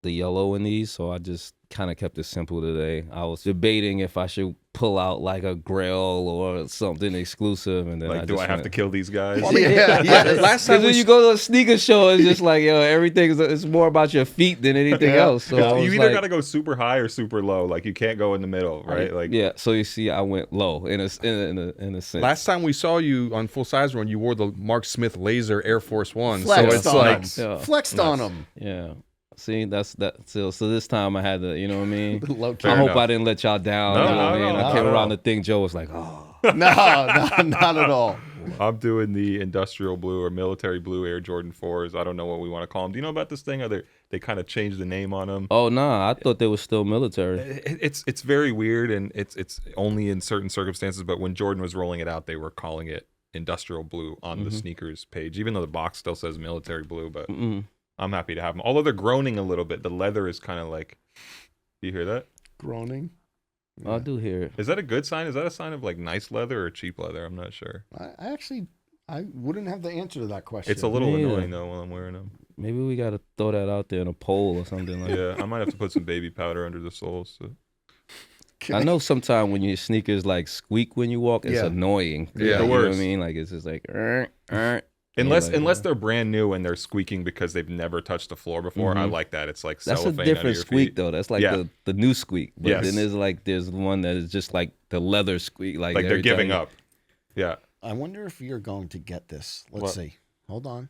the yellow in these, so I just kind of kept it simple today. I was debating if I should pull out like a Grail or something exclusive, and then
do I have to kill these guys?
Well, last time when you go to a sneaker show, it's just like, everything it's more about your feet than anything else. So
you either got to go super high or super low. Like, you can't go in the middle, right?
So you see, I went low in a sense.
Last time we saw you on Full Size Run, you wore the Mark Smith Laser Air Force One.
Flexed on them.
Yeah. See, that's that. So this time I had to, you know what I mean?
I
hope I didn't let y'all down. You know what I mean? I came around the thing. Joe was like, oh.
No, not at all.
I'm doing the industrial blue or military blue Air Jordan 4s. I don't know what we want to call them. Do you know about this thing? They kind of changed the name on them.
Oh, nah. I thought they were still military.
It's very weird, and it's only in certain circumstances. But when Jordan was rolling it out, they were calling it industrial blue on the sneakers page, even though the box still says military blue. But I'm happy to have them. Although they're groaning a little bit. The leather is kind of like, do you hear that?
Groaning?
Yeah. I do hear it.
Is that a good sign? Is that a sign of like nice leather or cheap leather? I'm not sure.
I wouldn't have the answer to that question.
It's a little annoying though when I'm wearing them.
Maybe we got to throw that out there in a poll or something like that.
Yeah, I might have to put some baby powder under the soles. So.
I know sometimes when your sneakers like squeak when you walk, it's annoying.
Yeah,
you know what I mean? Like, it's just like,
Unless they're brand new and they're squeaking because they've never touched the floor before, I like that. It's like
that's
cellophane
a different
under your
squeak
feet.
though. That's like the new squeak. But then there's one that is just like the leather squeak, like
they're giving up. Yeah.
I wonder if you're going to get this. Let's see. Hold on.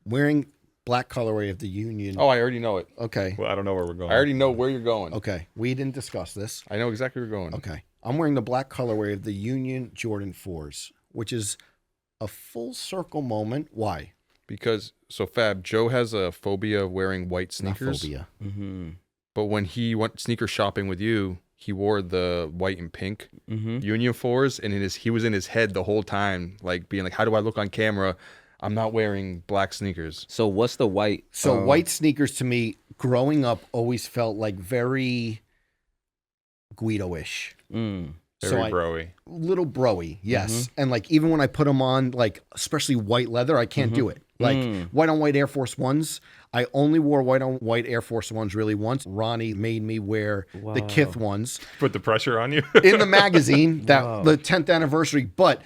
Wearing black colorway of the Union.
Oh, I already know it.
Okay.
Well, I don't know where we're going.
I already know where you're going.
Okay. We didn't discuss this.
I know exactly where you're going.
Okay. I'm wearing the black colorway of the Union Jordan 4s, which is a full circle moment. Why?
Because, so Fab, Joe has a phobia of wearing white sneakers.
Not phobia.
Mm-hmm.
But when he went sneaker shopping with you, he wore the white and pink Union 4s, and he was in his head the whole time, like being like, how do I look on camera? I'm not wearing black sneakers.
So what's the white?
So white sneakers to me, growing up, always felt like very Guido-ish.
Very broy.
Little broy, yes. And like even when I put them on, like especially white leather, I can't do it. Like white on white Air Force Ones. I only wore white on white Air Force Ones really once. Ronnie made me wear the Kith ones.
Put the pressure on you
in the magazine that the 10th anniversary. But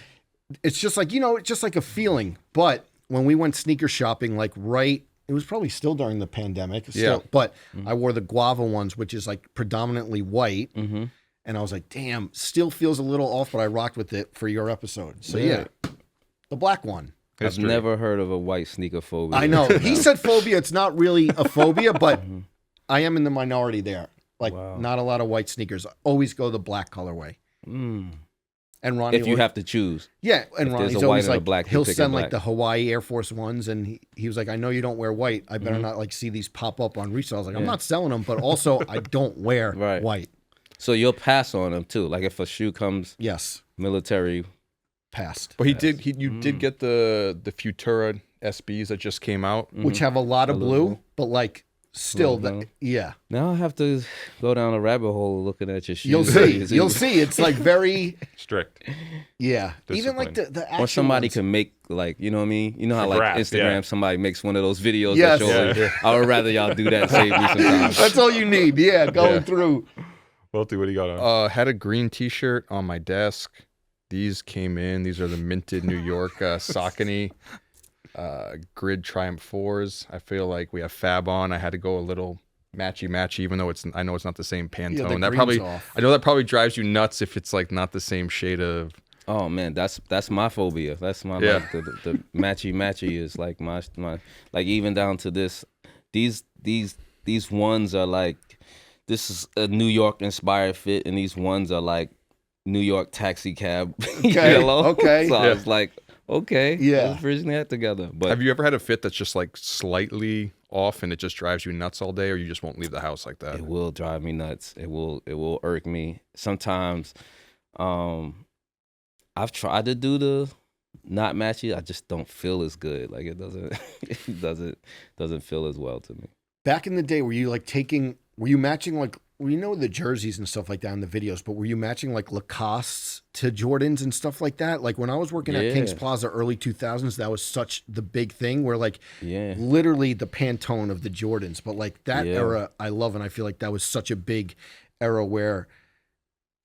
it's just like, it's just like a feeling. But when we went sneaker shopping, like it was probably still during the pandemic. But I wore the Guava ones, which is like predominantly white. And I was like, damn, still feels a little off, but I rocked with it for your episode. So the black one.
I've never heard of a white sneaker phobia.
I know. He said phobia. It's not really a phobia, but I am in the minority there. Like not a lot of white sneakers. I always go the black colorway. And Ronnie,
if you have to choose.
Yeah, and Ronnie's always like,
black,
he'll send like the Hawaii Air Force Ones, and he was like, I know you don't wear white. I better not like see these pop up on resale. I was like, I'm not selling them, but also I don't wear white.
So you'll pass on them too. Like if a shoe comes, military.
Passed.
But you did get the Futura SBs that just came out,
which have a lot of blue, but like still,
Now I have to go down a rabbit hole looking at your shoes.
You'll see. It's like very
strict.
Yeah, even like the actual
or somebody
ones.
can make like, you know what I mean? You know how like
graph,
Instagram somebody makes one of those videos.
Yes.
That shows I would rather y'all do that and save me some time.
That's all you need. Yeah, going through.
Welty, what do you got on?
Had a green T-shirt on my desk. These came in. These are the minted New York Saucony Grid Triumph 4s. I feel like we have Fab on. I had to go a little matchy, even though I know it's not the same Pantone. I know that probably drives you nuts if it's like not the same shade of.
Oh man, that's my phobia. That's my like the matchy is like my like even down to this. These ones are like, this is a New York inspired fit, and these ones are like New York taxi cab yellow.
Okay.
So I was like, okay, let's bridging that together. But
have you ever had a fit that's just like slightly off and it just drives you nuts all day, or you just won't leave the house like that?
It will drive me nuts. It will irk me. Sometimes I've tried to do the not matchy. I just don't feel as good. Like it doesn't feel as well to me.
Back in the day, were you matching like, the jerseys and stuff like that in the videos, but were you matching like Lacoste's to Jordans and stuff like that? Like when I was working at Kings Plaza early 2000s, that was such the big thing where like literally the Pantone of the Jordans, but like that era I love, and I feel like that was such a big era where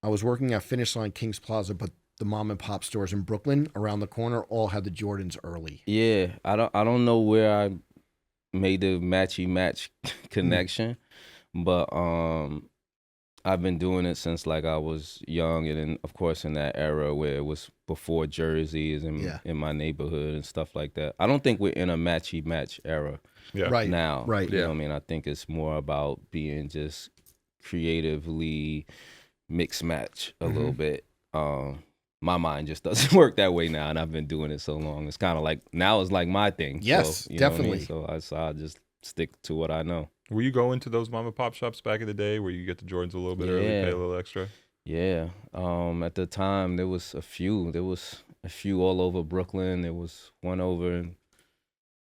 I was working at Finish Line Kings Plaza, but the mom and pop stores in Brooklyn around the corner all had the Jordans early.
Yeah, I don't know where I made the match connection. But I've been doing it since like I was young, and then of course in that era where it was before jerseys and in my neighborhood and stuff like that. I don't think we're in a match era now.
Right.
You know what I mean? I think it's more about being just creatively mix match a little bit. My mind just doesn't work that way now, and I've been doing it so long. It's kind of like now it's like my thing.
Yes,
so,
definitely.
So I just stick to what I know.
Were you going to those mom and pop shops back in the day where you get the Jordans a little bit early, pay a little extra?
Yeah. At the time, there was a few. There was a few all over Brooklyn. There was one over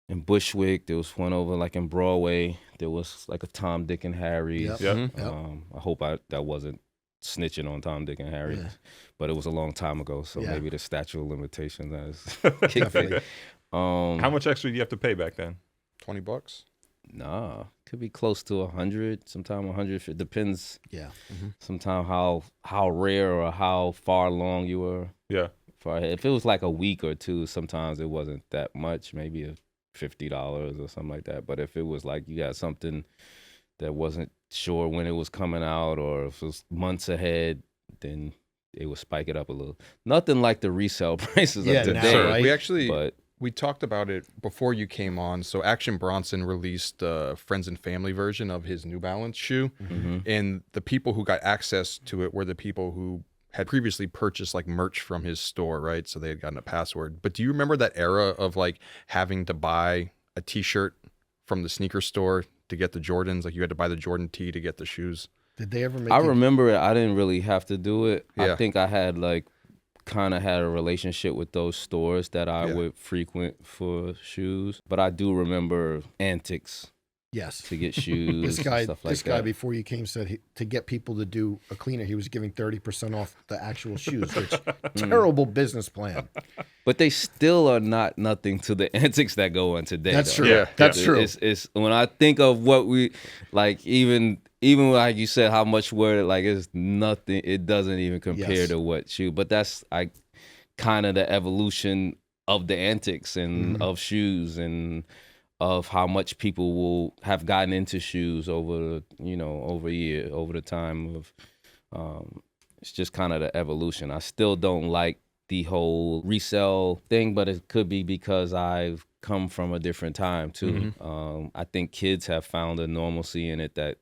in Bushwick. There was one over like in Broadway. There was like a Tom, Dick, and Harry's.
Yep.
I hope that wasn't snitching on Tom, Dick, and Harry, but it was a long time ago, so maybe the statute of limitations has kicked in.
How much extra do you have to pay back then?
$20?
Nah, could be close to 100, sometime 100. It depends.
Yeah.
Sometime how rare or how far along you were.
Yeah.
Far ahead. If it was like a week or two, sometimes it wasn't that much, maybe $50 or something like that. But if it was like you got something that wasn't sure when it was coming out, or if it was months ahead, then it would spike it up a little. Nothing like the resale prices of today.
Now,
Right? We talked about it before you came on. So Action Bronson released a friends and family version of his New Balance shoe. And the people who got access to it were the people who had previously purchased like merch from his store, right? So they had gotten a password. But do you remember that era of like having to buy a t-shirt from the sneaker store to get the Jordans? Like you had to buy the Jordan tee to get the shoes.
Did they ever make
I remember it. I didn't really have to do it.
Yeah.
I think I had kind of had a relationship with those stores that I would frequent for shoes. But I do remember antics
Yes.
to get shoes.
This guy,
stuff like that.
before you came said to get people to do a cleaner, he was giving 30% off the actual shoes, which terrible business plan.
But they still are not nothing to the antics that go on today.
That's
though.
true. Yeah, that's true.
It's when I think of what we like, even like you said, how much word like it's nothing. It doesn't even compare to what shoe. But that's kind of the evolution of the antics and of shoes and of how much people will have gotten into shoes over the time of it's just kind of the evolution. I still don't like the whole resell thing, but it could be because I've come from a different time too. I think kids have found a normalcy in it that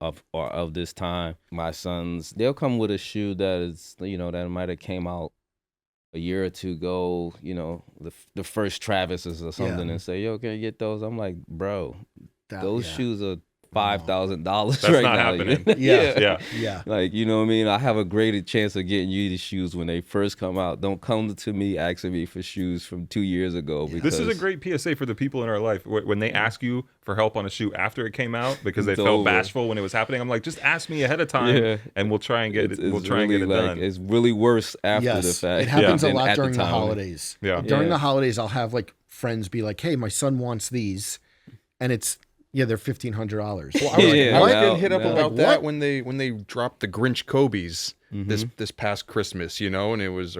of this time. My sons, they'll come with a shoe that is, that might have came out a year or two ago, the first Travis's or something, and say, "Yo, can you get those?" I'm like, "Bro, those shoes are $5,000 right
not
now."
happening.
Yeah.
Like, you know what I mean? I have a greater chance of getting you the shoes when they first come out. Don't come to me asking me for shoes from 2 years ago. Because
this is a great PSA for the people in our life. When they ask you for help on a shoe after it came out because they
It's
felt
over.
bashful when it was happening, I'm like, just ask me ahead of time, and we'll try and get it. We'll try and get it done.
It's really worse after the fact.
It happens a
than
lot
at
during the
time.
holidays.
Yeah.
During the holidays, I'll have like friends be like, "Hey, my son wants these," and they're $1,500.
Well, I was getting hit up
now.
about
Like,
that
what?
when they dropped the Grinch Kobe's this past Christmas, and it was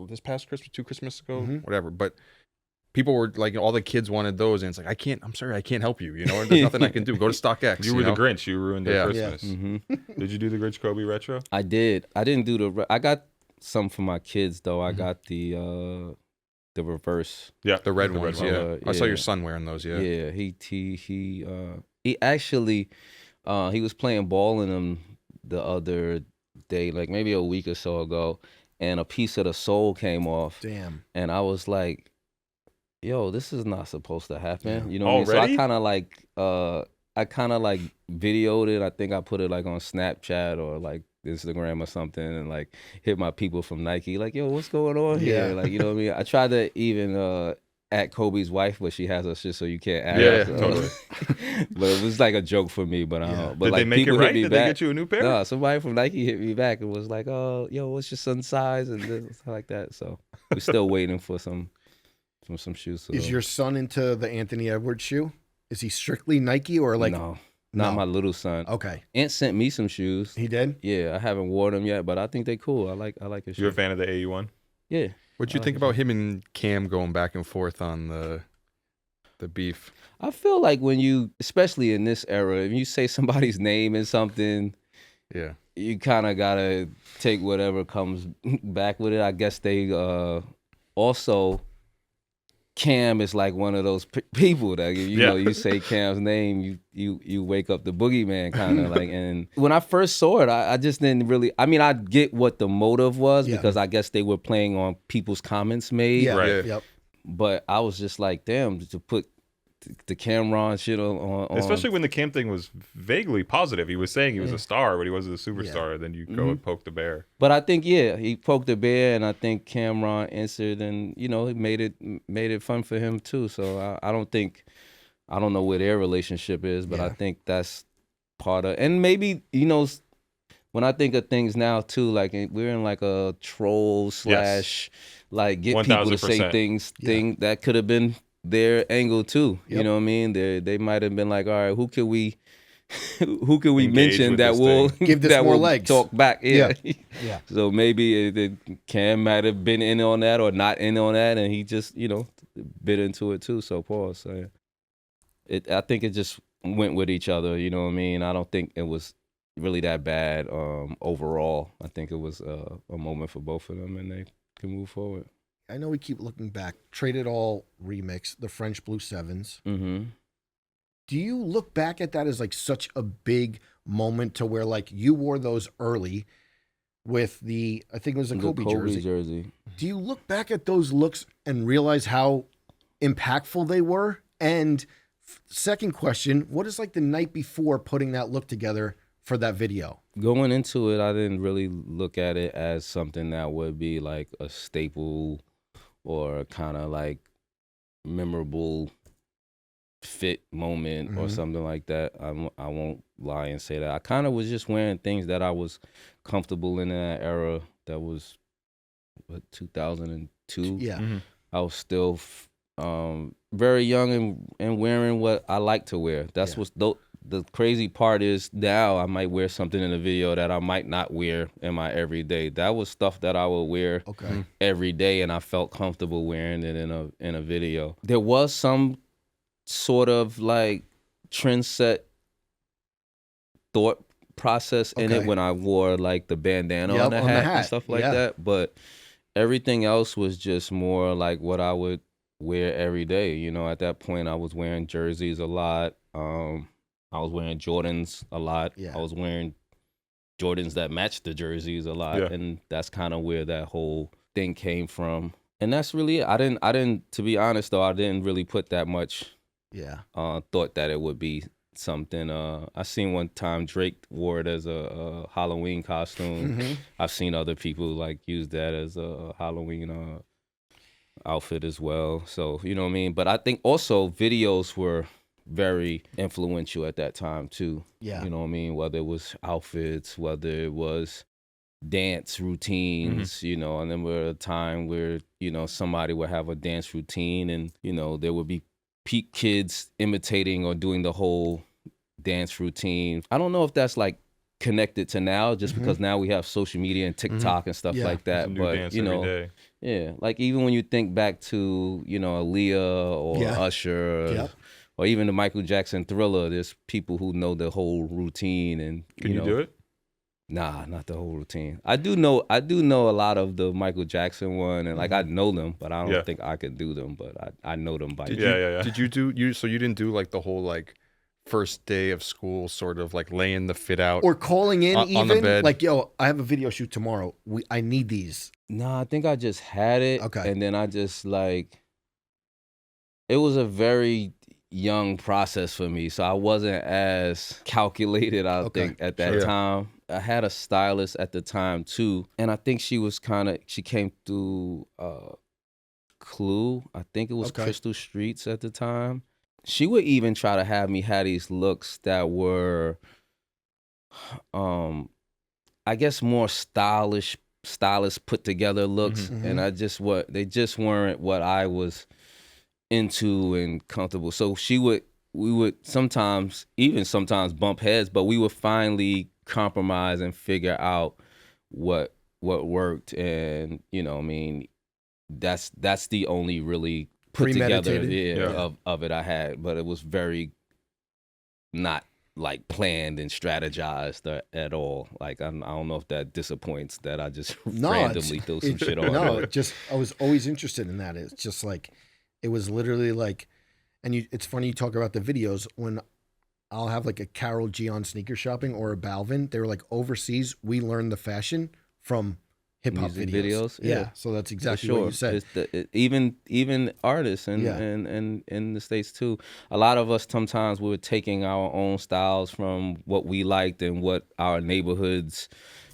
this past Christmas, 2 Christmas ago, whatever. But people were like, all the kids wanted those, and it's like, I'm sorry, I can't help you. There's nothing I can do. Go to StockX.
You were the Grinch. You ruined their
Yeah.
Christmas. Did you do the Grinch Kobe retro?
I did. I didn't do I got some for my kids though. I got the reverse.
Yeah,
The red ones.
one.
Yeah. I saw
yeah.
your son wearing those. Yeah.
Yeah, he actually he was playing ball in them the other day, like maybe a week or so ago, and a piece of the sole came off.
Damn.
And I was like, "Yo, this is not supposed to happen."
Yeah.
You know what I mean? So
Already?
I kind of like videoed it. I think I put it like on Snapchat or like Instagram or something, and like hit my people from Nike, like, "Yo, what's going on here?"
Yeah.
Like, you know what I mean? I tried to even at Kobe's wife, but she has us shit, so you can't add.
Yeah,
so.
totally.
But it was like a joke for me. But but
Did
like
they make it
people
right?
hit me
Did
back.
they get you a new pair?
No, somebody from Nike hit me back and was like, "Oh, yo, what's your son's size?" and this, like that. So we're still waiting for some shoes. So.
Is your son into the Anthony Edwards shoe? Is he strictly Nike or like?
No, not my little son.
Okay.
Aunt sent me some shoes.
He did?
Yeah, I haven't worn them yet, but I think they cool. I like his shoes.
You're a fan of the AU1?
Yeah.
What'd you think about him and Cam going back and forth on the beef?
I feel like when you, especially in this era, if you say somebody's name in something,
Yeah.
you kind of gotta take whatever comes back with it. I guess they also, Cam is like one of those people that you say Cam's name, you wake up the boogeyman kind of like. And when I first saw it, I just didn't really. I mean, I get what the motive was because I guess they were playing on people's comments made.
Yeah.
Right.
Yep.
But I was just like, damn, to put the Cameron shit on.
Especially when the Cam thing was vaguely positive. He was saying he was a star, but he wasn't a superstar. Then you go and poke the bear.
But I think he poked the bear, and I think Cameron answered, and he made it fun for him too. So I don't know where their relationship is, but I think that's part of. And maybe when I think of things now too, like we're in like a troll / like get people to say
1000%.
thing that could have been their angle too.
Yep.
You know what I mean? They might have been like, all right, who can we
Engage
mention
with
that
this
will
thing.
Give this
that
more
will
legs.
talk back? Yeah.
Yeah.
So maybe Cam might have been in on that or not in on that, and he just bit into it too. So pause. I think it just went with each other. You know what I mean? I don't think it was really that bad overall. I think it was a moment for both of them, and they can move forward.
I know we keep looking back. Trade It All remix, the French Blue Sevens.
Mm-hmm.
Do you look back at that as like such a big moment to where like you wore those early with I think it was a Kobe jersey. Do you look back at those looks and realize how impactful they were? And second question, what is like the night before putting that look together for that video?
Going into it, I didn't really look at it as something that would be like a staple or kind of like memorable fit moment or something like that. I won't lie and say that. I kind of was just wearing things that I was comfortable in that era. That was, 2002?
Yeah.
I was still very young and wearing what I like to wear. That's what's the crazy part is now I might wear something in a video that I might not wear in my everyday. That was stuff that I would wear every day, and I felt comfortable wearing it in a video. There was some sort of like trend set thought process in it when I wore like the bandana on the hat and stuff like that, but everything else was just more like what I would wear every day. You know, at that point I was wearing jerseys a lot. I was wearing Jordans a lot. I was wearing Jordans that matched the jerseys a lot. And that's kind of where that whole thing came from. And that's really it. I didn't, to be honest though, I didn't really put that much thought that it would be something. I seen one time Drake wore it as a Halloween costume. I've seen other people like use that as a Halloween outfit as well. So, you know what I mean? But I think also videos were very influential at that time too. You know what I mean? Whether it was outfits, whether it was dance routines, you know, and then there were a time where, you know, somebody would have a dance routine and, you know, there would be peak kids imitating or doing the whole dance routine. I don't know if that's like connected to now, just because now we have social media and TikTok and stuff like that. But, you know, like even when you think back to, you know, Aaliyah or Usher or even the Michael Jackson Thriller, there's people who know the whole routine. And
Can you do it?
Nah, not the whole routine. I do know a lot of the Michael Jackson one, and like I know them, but I don't think I could do them. But I know them by.
Did you do so you didn't do like the whole like first day of school sort of like laying the fit out
or calling in
on the bed?
Like, yo, I have a video shoot tomorrow. I need these.
Nah, I think I just had it.
Okay.
And then I just like, it was a very young process for me, so I wasn't as calculated, I think, at that time. I had a stylist at the time too, and I think she came through Clue. I think it was Crystal Streets at the time. She would even try to have me have these looks that were I guess more stylish put together looks, and they just weren't what I was into and comfortable. So we would sometimes bump heads, but we would finally compromise and figure out what worked. And you know, I mean, that's the only really put together of it I had, but it was very not like planned and strategized at all. Like I don't know if that disappoints that I just randomly throw some shit on.
No, I was always interested in that. It's just like it was literally like, and it's funny you talk about the videos when I'll have like a Carol G on sneaker shopping or a Balvin. They were like overseas. We learned the fashion from hip hop videos. Yeah, so that's exactly what you said.
Even artists and in the States too. A lot of us sometimes we were taking our own styles from what we liked and what our neighborhoods,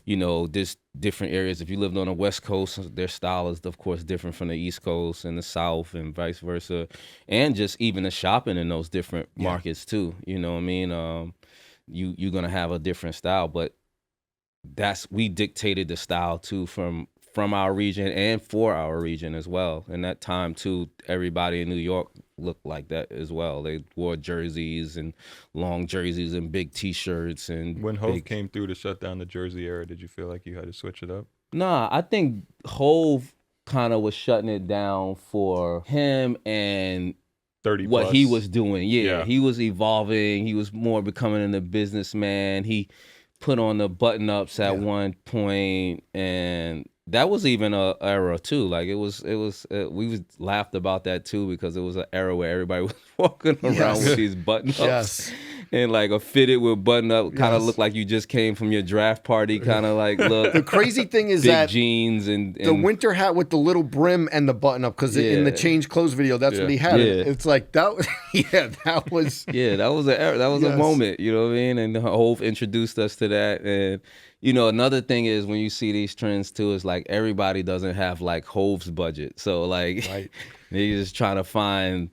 you know, just different areas. If you lived on the West Coast, their style is of course different from the East Coast and the South and vice versa. And just even the shopping in those different markets too. You know what I mean? You're gonna have a different style, but we dictated the style too from our region and for our region as well. And that time too, everybody in New York looked like that as well. They wore jerseys and long jerseys and big T-shirts. And
when Hov came through to shut down the jersey era, did you feel like you had to switch it up?
Nah, I think Hov kind of was shutting it down for him and
30
what
plus.
he was doing. Yeah, he was evolving. He was more becoming a businessman. He put on the button-ups at one point, and that was even a era too. Like we was laughed about that too, because it was an era where everybody was walking around with these button-ups. And like a fitted with button up, kind of looked like you just came from your draft party, kind of like look.
The crazy thing is
big
that
jeans and
the winter hat with the little brim and the button up, because in the change clothes video, that's what he had. It's like that. That was
that was an era. That was a moment. You know what I mean? And Hov introduced us to that. And you know, another thing is when you see these trends too, is like everybody doesn't have like Hov's budget, so like they're just trying to find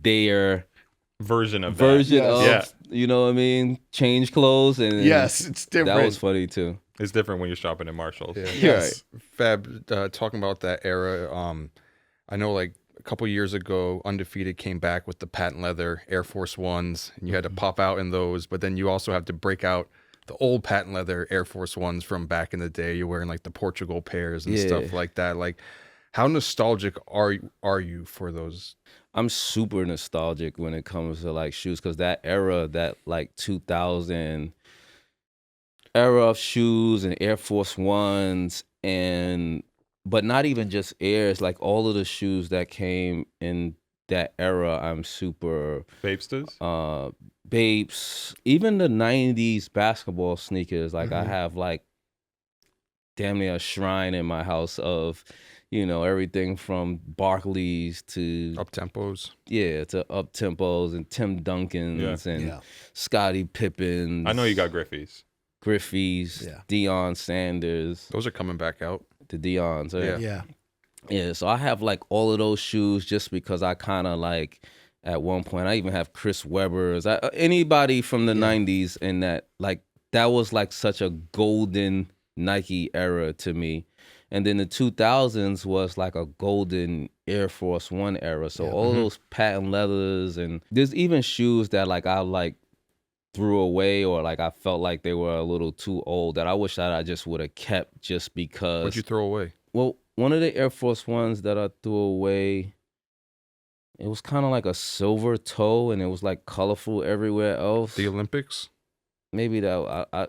their
version of
you know what I mean, change clothes. And
yes, it's different.
That was funny too.
It's different when you're shopping at Marshall's.
Yeah.
Yes.
Right. Fab, talking about that era, I know like a couple years ago, Undefeated came back with the patent leather Air Force Ones, and you had to pop out in those, but then you also have to break out the old patent leather Air Force Ones from back in the day. You're wearing like the Portugal pairs and stuff like that. Like, how nostalgic are you for those?
I'm super nostalgic when it comes to like shoes, because that era, that like 2000 era of shoes and Air Force Ones, but not even just Airs, like all of the shoes that came in that era, I'm super
Bapesters?
Bapes, even the 90s basketball sneakers, like I have like damn near a shrine in my house of, you know, everything from Barclays to
Up-tempos.
Yeah, to Up-tempos and Tim Duncans and Scottie Pippens.
I know you got Griffey's.
Deion Sanders.
Those are coming back out.
The Deons,
Yeah.
Yeah, so I have like all of those shoes just because I kind of like, at one point, I even have Chris Webber's. Anybody from the 90s, and that was like such a golden Nike era to me. And then the 2000s was like a golden Air Force One era. So all those patent leathers, and there's even shoes that like I like threw away, or like I felt like they were a little too old, that I wish that I just would have kept, just because.
What'd you throw away?
Well, one of the Air Force Ones that I threw away, it was kind of like a silver toe, and it was like colorful everywhere else.
The Olympics?
Maybe that
I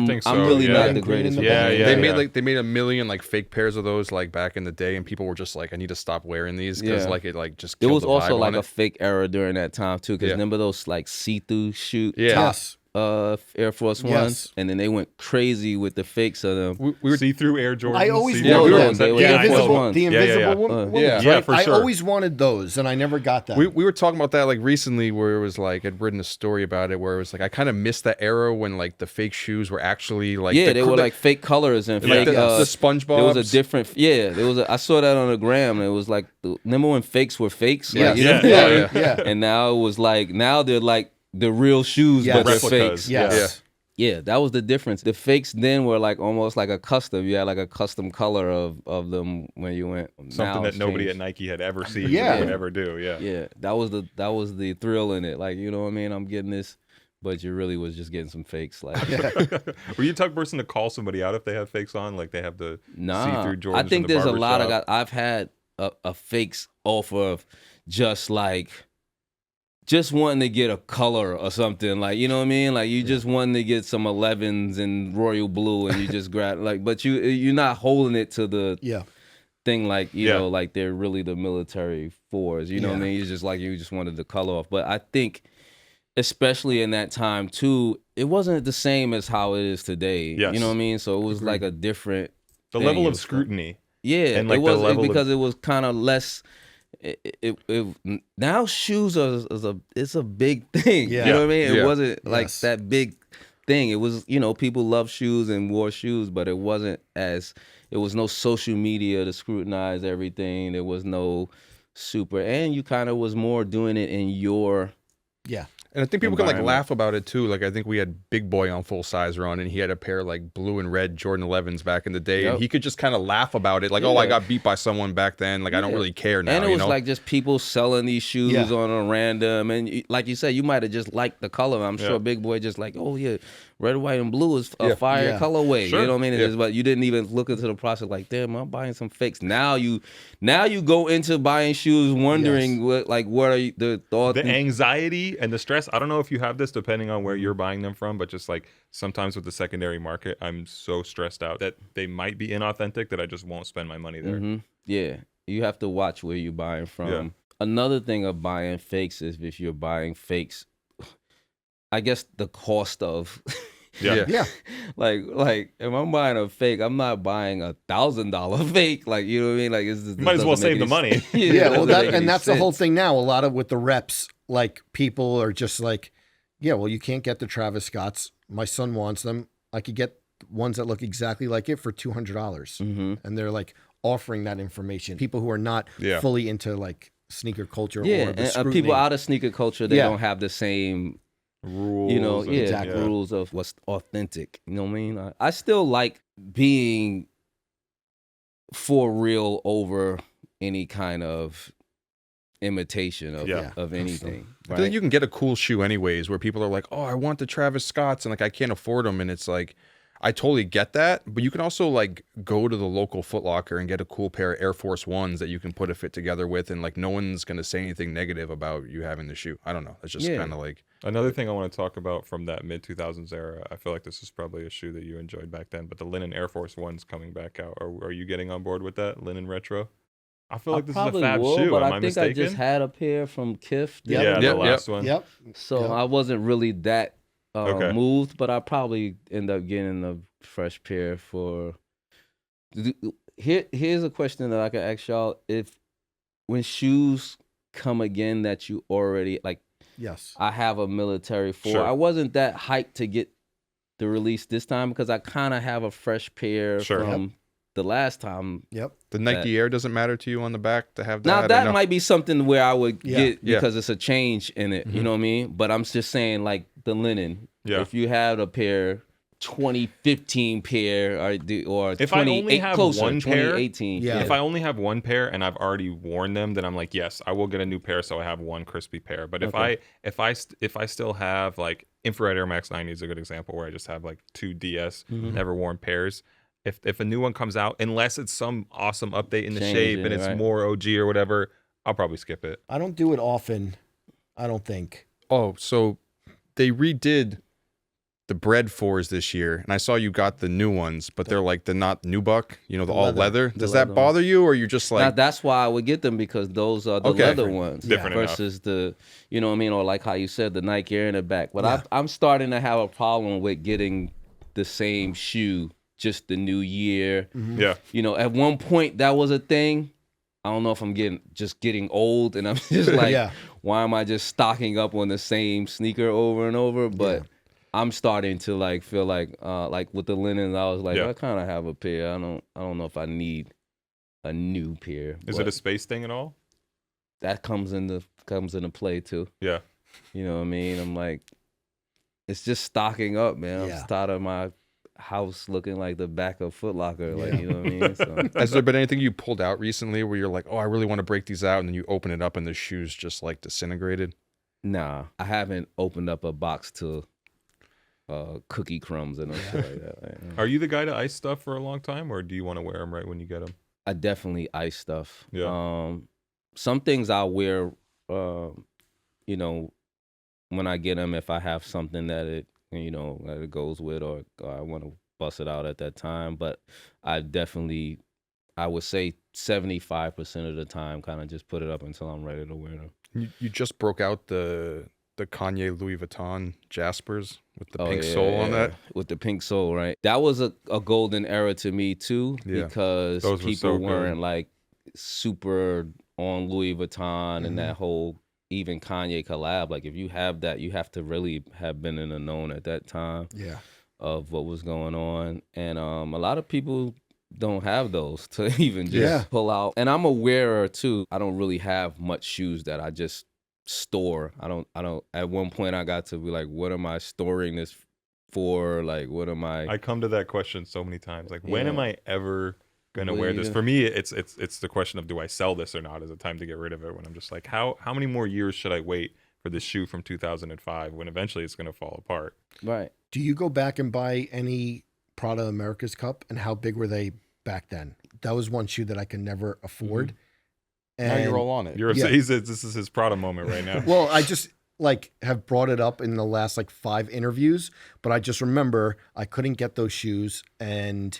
think so,
I'm really not the greatest.
They made a million like fake pairs of those like back in the day, and people were just like, I need to stop wearing these because like it like just.
It
killed
was
the
also
vibe
like
on
a fake era during that time too, because remember those like see-through
Yes.
Air Force Ones, and then they went crazy with the fakes of them.
We were see-through Air Jordans.
I always
wanted
the invisible ones.
Yeah, for
I
sure.
always wanted those, and I never got them.
We were talking about that like recently, where it was like I'd written a story about it, where it was like I kind of missed that era when like the fake shoes were actually like
they were like fake colors and fake
the SpongeBob.
There was a different there was I saw that on the gram. And it was like remember when fakes were fakes?
Yeah.
Like, you know? And now it was like they're like the real shoes, but they're fakes. Yeah, that was the difference. The fakes then were like almost like a custom. You had like a custom color of them when you went.
Something that nobody at Nike had ever seen or would ever do.
Yeah. That was the thrill in it. Like, you know what I mean? I'm getting this, but you really was just getting some fakes. Like,
were you the type of person to call somebody out if they have fakes on? Like they have the see-through Jordans.
I think there's a lot of
guys.
I've had a fakes off of just wanting to get a color or something, like, you know what I mean? Like you just wanting to get some 11s in royal blue, and you just grab like, but you're not holding it to the thing, like, you know, like they're really the military fours, you know what I mean? You just wanted the color off. But I think, especially in that time too, it wasn't the same as how it is today. You know what I mean? So it was like a different thing.
Level of scrutiny.
And like it was because it was kind of less. Now shoes it's a big thing. You know what I mean? It wasn't like that big thing. It was, you know, people loved shoes and wore shoes, but it was no social media to scrutinize everything. There was no and you kind of was more doing it in your
And I think people can like laugh about it too. Like I think we had Big Boy on Full Size Run, and he had a pair like blue and red Jordan 11s back in the day, and he could just kind of laugh about it, like, oh, I got beat by someone back then. Like I don't really care now.
And it was like just people selling these shoes on a random, and like you said, you might have just liked the color. I'm sure Big Boy just like, oh yeah, red, white, and blue is a fire colorway. You know what I mean? But you didn't even look into the process like, damn, I'm buying some fakes. Now you go into buying shoes wondering what are you, the thought,
the anxiety and the stress. I don't know if you have this depending on where you're buying them from, but just like sometimes with the secondary market, I'm so stressed out that they might be inauthentic that I just won't spend my money there.
Yeah, you have to watch where you're buying from. Another thing of buying fakes is if you're buying fakes, I guess the cost of like if I'm buying a fake, I'm not buying $1,000 fake. Like, you know what I mean? Like
you might as well save the money.
Well, that's the whole thing now. A lot of with the reps, like people are just like, well, you can't get the Travis Scotts. My son wants them. I could get ones that look exactly like it for $200, and they're like offering that information. People who are not fully into like sneaker culture.
Yeah,
or the
and
scrutiny.
people out of sneaker culture, they don't have the same
rules.
You know,
Exactly.
rules of what's authentic. You know what I mean? I still like being for real over any kind of imitation of anything.
I feel like you can get a cool shoe anyways, where people are like, "Oh, I want the Travis Scotts," and like I can't afford them, and it's like, I totally get that, but you can also like go to the local Foot Locker and get a cool pair of Air Force Ones that you can put a fit together with, and like no one's gonna say anything negative about you having the shoe. I don't know. It's just kind of like
another thing I want to talk about from that mid 2000s era. I feel like this is probably a shoe that you enjoyed back then, but the linen Air Force Ones coming back out. Are you getting on board with that linen retro? I feel like this is a fab shoe.
But
Am
I
I
think
mistaken?
I just had a pair from Kif.
Yeah, the last one.
Yep.
So I wasn't really that moved, but I probably end up getting a fresh pair for. Here's a question that I can ask y'all: if when shoes come again that you already like,
yes,
I have a military for.
Sure.
I wasn't that hyped to get the release this time because I kind of have a fresh pair from the last time.
Yep.
The Nike Air doesn't matter to you on the back to have that.
Now that might be something where I would get
Yeah.
because it's a change in it. You know what I mean? But I'm just saying like the linen.
Yeah.
If you had a pair, 2015 pair or
If I only have one pair,
2018.
Yeah.
If I only have one pair and I've already worn them, then I'm like, yes, I will get a new pair, so I have one crispy pair. But if I still have like infrared Air Max 90 is a good example where I just have like 2 DS never worn pairs. If a new one comes out, unless it's some awesome update in the shape and it's more OG or whatever, I'll probably skip it.
I don't do it often. I don't think.
Oh, so they redid the bread 4s this year, and I saw you got the new ones, but they're like the not nubuck, you know, the all leather. Does that bother you, or you just like?
Now, that's why I would get them because those are the leather ones
Different
versus the, you know what I mean, or like how you said the Nike Air in the back. But I'm starting to have a problem with getting the same shoe, just the new year.
Yeah.
You know, at one point that was a thing. I don't know if I'm getting old and I'm just like, why am I just stocking up on the same sneaker over and over? But I'm starting to like feel like with the linens, I was like, I kind of have a pair. I don't know if I need a new pair.
Is it a space thing at all?
That comes into play too.
Yeah.
You know what I mean? I'm like, it's just stocking up, man. I'm tired of my house looking like the back of Foot Locker, like, you know what I mean? So.
Has there been anything you pulled out recently where you're like, oh, I really want to break these out, and then you open it up and the shoe's just like disintegrated?
Nah, I haven't opened up a box to cookie crumbs and shit like that. Like,
Are you the guy to ice stuff for a long time, or do you want to wear them right when you get them?
I definitely ice stuff.
Yeah.
Some things I'll wear, you know, when I get them, if I have something that it goes with, or I want to bust it out at that time. But I would say 75% of the time, kind of just put it up until I'm ready to wear them.
You just broke out the Kanye Louis Vuitton Jaspers with the pink sole on that.
With the pink sole, right? That was a golden era to me too, because people weren't like super on Louis Vuitton and that whole even Kanye collab. Like if you have that, you have to really have been in the known at that time of what was going on. And a lot of people don't have those to even just pull out. And I'm a wearer too. I don't really have much shoes that I just store. I don't at one point I got to be like, what am I storing this for? Like, what am I
come to that question so many times. Like, when am I ever gonna wear this? For me, it's the question of, do I sell this or not? Is it time to get rid of it? When I'm just like, how many more years should I wait for this shoe from 2005 when eventually it's gonna fall apart?
Right.
Do you go back and buy any Prada America's Cup, and how big were they back then? That was one shoe that I could never afford. And
now you're all on it.
This is his Prada moment right now.
Well, I just like have brought it up in the last like 5 interviews, but I just remember I couldn't get those shoes and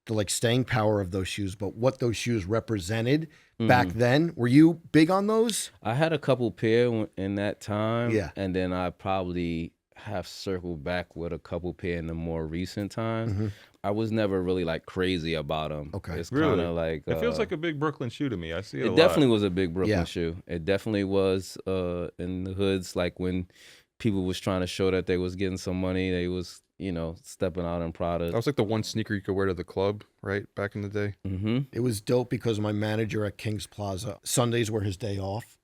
the like staying power of those shoes, but what those shoes represented back then. Were you big on those?
I had a couple pair in that time.
Yeah.
And then I probably have circled back with a couple pair in the more recent times. I was never really like crazy about them.
Okay.
It's
Really?
kind of like
It feels like a big Brooklyn shoe to me. I see it a lot.
definitely was a big Brooklyn
Yeah.
shoe. It definitely was in the hoods, like when people was trying to show that they was getting some money, they was stepping out in Prada.
That was like the one sneaker you could wear to the club, right? Back in the day.
Mm-hmm.
It was dope because my manager at Kings Plaza, Sundays were his day off.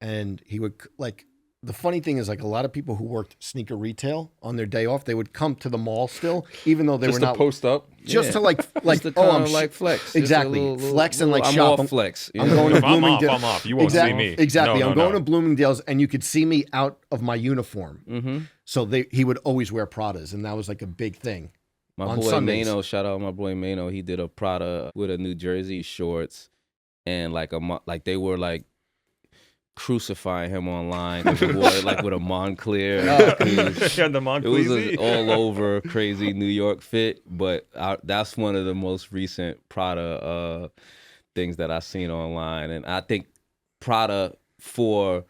And he would, like, the funny thing is, like, a lot of people who worked sneaker retail on their day off, they would come to the mall still, even though they
just
were
to
not
post up,
just to like,
just to I'm like flex,
exactly, flex and like
I'm
shop.
off flex.
I'm going to Bloomingdale's.
I'm off. You won't see me.
Exactly.
No,
I'm going to Bloomingdale's, and you could see me out of my uniform.
Mm-hmm.
So he would always wear Pradas, and that was like a big thing.
My boy Sundays. Mano, shout out my boy Mano. He did a Prada with a New Jersey shorts, and like they were like crucifying him online because he wore it like with a Moncler.
The
it was an all over crazy New York fit, but that's one of the most recent Prada things that I've seen online, and I think Prada for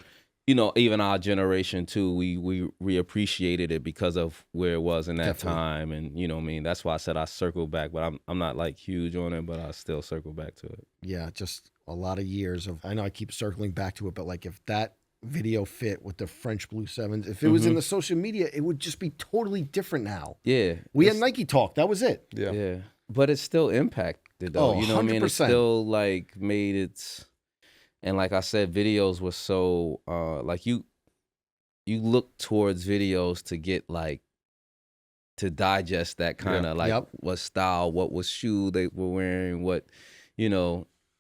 even our generation too, we appreciated it because of where it was in that time, and what I mean. That's why I said I circle back, but I'm not like huge on it, but I still circle back to it.
Yeah, just a lot of years of. I know I keep circling back to it, but like if that video fit with the French Blue 7s, if it was in the social media, it would just be totally different now.
Yeah,
we had Nike Talk. That was it.
Yeah, but it still impacted though.
Oh,
you know what I mean? It still like made it. And like I said, videos were so like you look towards videos to get like to digest that kind of what style, what was shoe they were wearing, what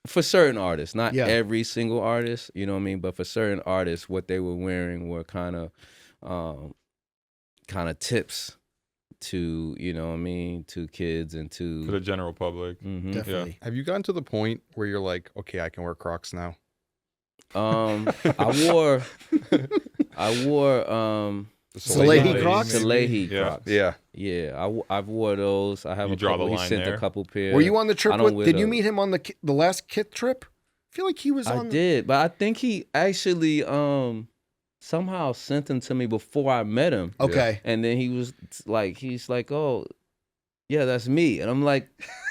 for certain artists, not every single artist, you know what I mean, but for certain artists, what they were wearing were kind of tips to what I mean, to kids and to
the general public.
Mm-hmm.
Definitely.
Yeah. Have you gotten to the point where you're like, okay, I can wear Crocs now?
I wore
Salehi Crocs.
Salehi Crocs.
Yeah.
I've wore those. I have a couple. He sent a couple pairs.
Were you on the trip with? Did you meet him on the last Kith trip? I feel like he was on.
I did, but I think he actually somehow sent them to me before I met him.
Okay.
And then he's like, oh, yeah, that's me. And I'm like,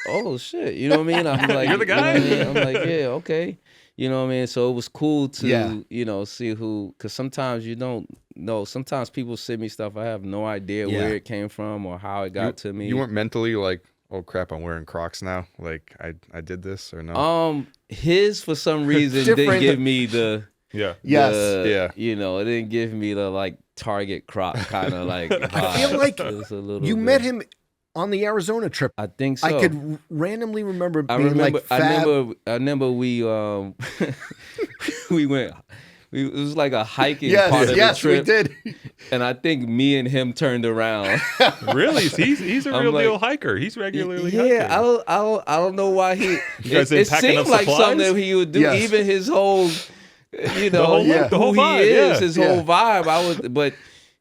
oh shit, you know what I mean? I'm like,
you're the guy.
I'm like, yeah, okay. You know what I mean? So it was cool to, see who, because sometimes you don't know. Sometimes people send me stuff. I have no idea where it came from or how it got to me.
You weren't mentally like, oh crap, I'm wearing Crocs now. Like I did this or no?
His for some reason didn't give me the
Yes.
It didn't give me the like Target Croc kind of like vibe.
I feel like you met him on the Arizona trip.
I think so.
I could randomly remember being like Fab.
I remember we we went. It was like a hiking part of the trip.
Yes, we did.
And I think me and him turned around.
Really? He's a real deal hiker. He's regularly hiking.
Yeah, I don't know why he.
You guys
it seemed like something that he would do.
Yes.
Even his whole,
the whole vibe,
he is, his whole vibe. But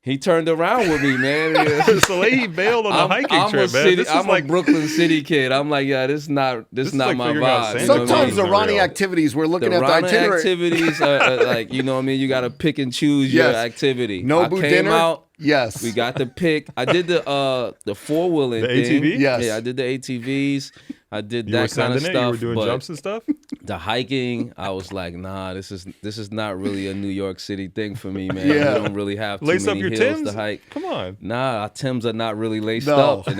he turned around with me, man.
Salehi bailed on the hiking trip, man.
I'm a Brooklyn City kid. I'm like, yeah, this is not
like
my vibe.
Sometimes the Ronnie activities, we're looking at the itinerary.
Activities are like, you know what I mean? You got to pick and choose your activity.
Nobu dinner.
Out.
Yes.
We got to pick. I did the four-wheeling thing.
ATV?
Yes.
Yeah, I did the ATVs. I did
You were
that kind of
sending
stuff.
You were doing jumps and stuff?
The hiking, I was like, nah, this is not really a New York City thing for me, man.
Yeah.
You don't really have too
Lace
many
up your
hills
Timbs?
to hike.
Come on.
Nah, our Timbs are not really laced
No.
up, and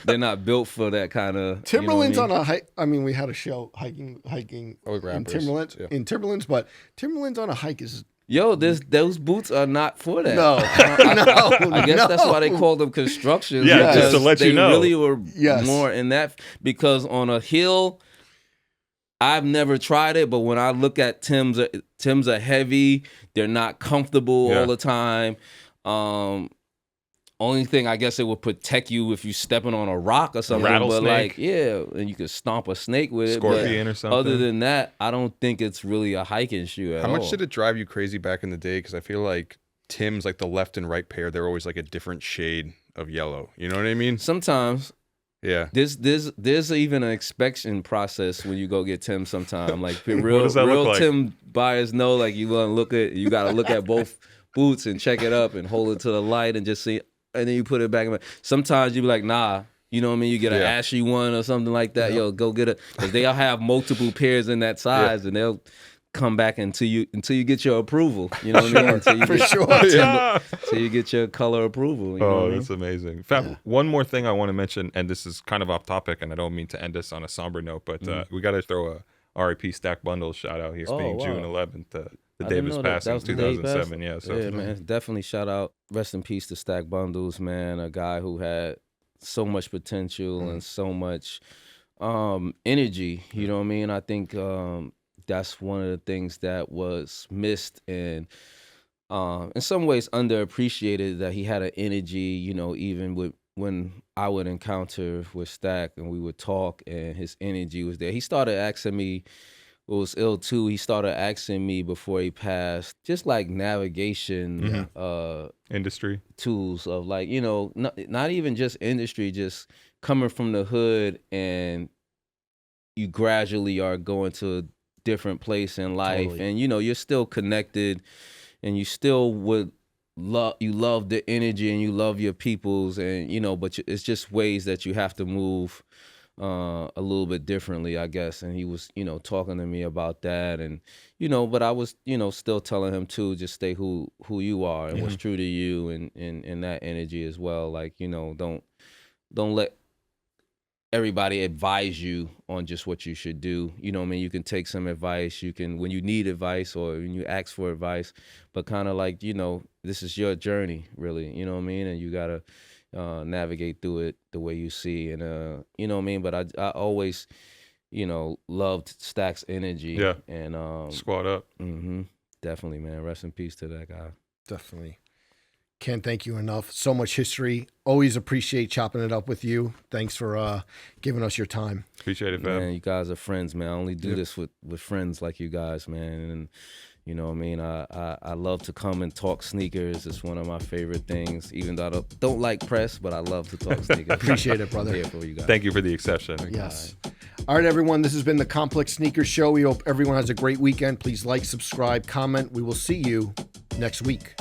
they're not built for that kind of
Timberlands on a hike. I mean, we had a show hiking in Timberlands, but Timberlands on a hike is.
Yo, those boots are not for that.
No,
I guess that's why they call them constructions.
Yeah, just to let you know.
They really were more in that, because on a hill, I've never tried it, but when I look at Timbs are heavy. They're not comfortable all the time. Only thing, I guess it would protect you if you stepping on a rock or something.
Rattlesnake.
But and you could stomp a snake with it.
Scorpion or something.
Other than that, I don't think it's really a hiking shoe at all.
How much did it drive you crazy back in the day? Because I feel like Tim's, like the left and right pair, they're always like a different shade of yellow. You know what I mean?
Sometimes.
Yeah.
There's even an inspection process when you go get Tim sometime. Like
What does that look
real
like?
Tim buyers know, like you gotta look at both boots and check it up and hold it to the light and just see, and then you put it back in. Sometimes you be like, nah, you know what I mean? You get an ashy one or something like that. Yo, go get it. Because they'll have multiple pairs in that size and they'll come back until you get your approval. You know what I mean? Until you
For
get,
sure.
Until you get your color approval. You know what I mean?
That's amazing. Fab, one more thing I want to mention, and this is kind of off topic, and I don't mean to end this on a somber note, but we got to throw a RIP Stack Bundles shout out here, being June 11th, the day of his passing, 2007. Yeah, so
man, definitely shout out. Rest in peace to Stack Bundles, man. A guy who had so much potential and so much energy. You know what I mean? I think that's one of the things that was missed and in some ways underappreciated, that he had an energy, you know, even with when I would encounter with Stack and we would talk and his energy was there. He started asking me, what was ill too, he started asking me before he passed, just like navigation
industry
tools of like, you know, not even just industry, just coming from the hood and you gradually are going to a different place in life. Totally. And, you know, you're still connected and you still would love the energy and you love your peoples, and, you know, but it's just ways that you have to move a little bit differently, I guess. And he was, you know, talking to me about that, and, you know, but I was, you know, still telling him too, just stay who you are and what's true to you, and that energy as well. Like, you know, don't let everybody advise you on just what you should do. You know what I mean? You can take some advice. You can, when you need advice or when you ask for advice, but kind of like, you know, this is your journey, really. You know what I mean? And you got to navigate through it the way you see. And, you know what I mean? But I always, you know, loved Stack's energy.
Yeah.
And
squad up.
Definitely, man. Rest in peace to that guy.
Definitely. Can't thank you enough. So much history. Always appreciate chopping it up with you. Thanks for giving us your time.
Appreciate it, man.
Man, you guys are friends, man. I only do this with friends like you guys, man. And you know what I mean? I love to come and talk sneakers. It's one of my favorite things, even though I don't like press, but I love to talk sneakers.
Appreciate it, brother.
I'm here for you guys.
Thank you for the exception.
Yes. All right, everyone. This has been the Complex Sneakers Show. We hope everyone has a great weekend. Please like, subscribe, comment. We will see you next week.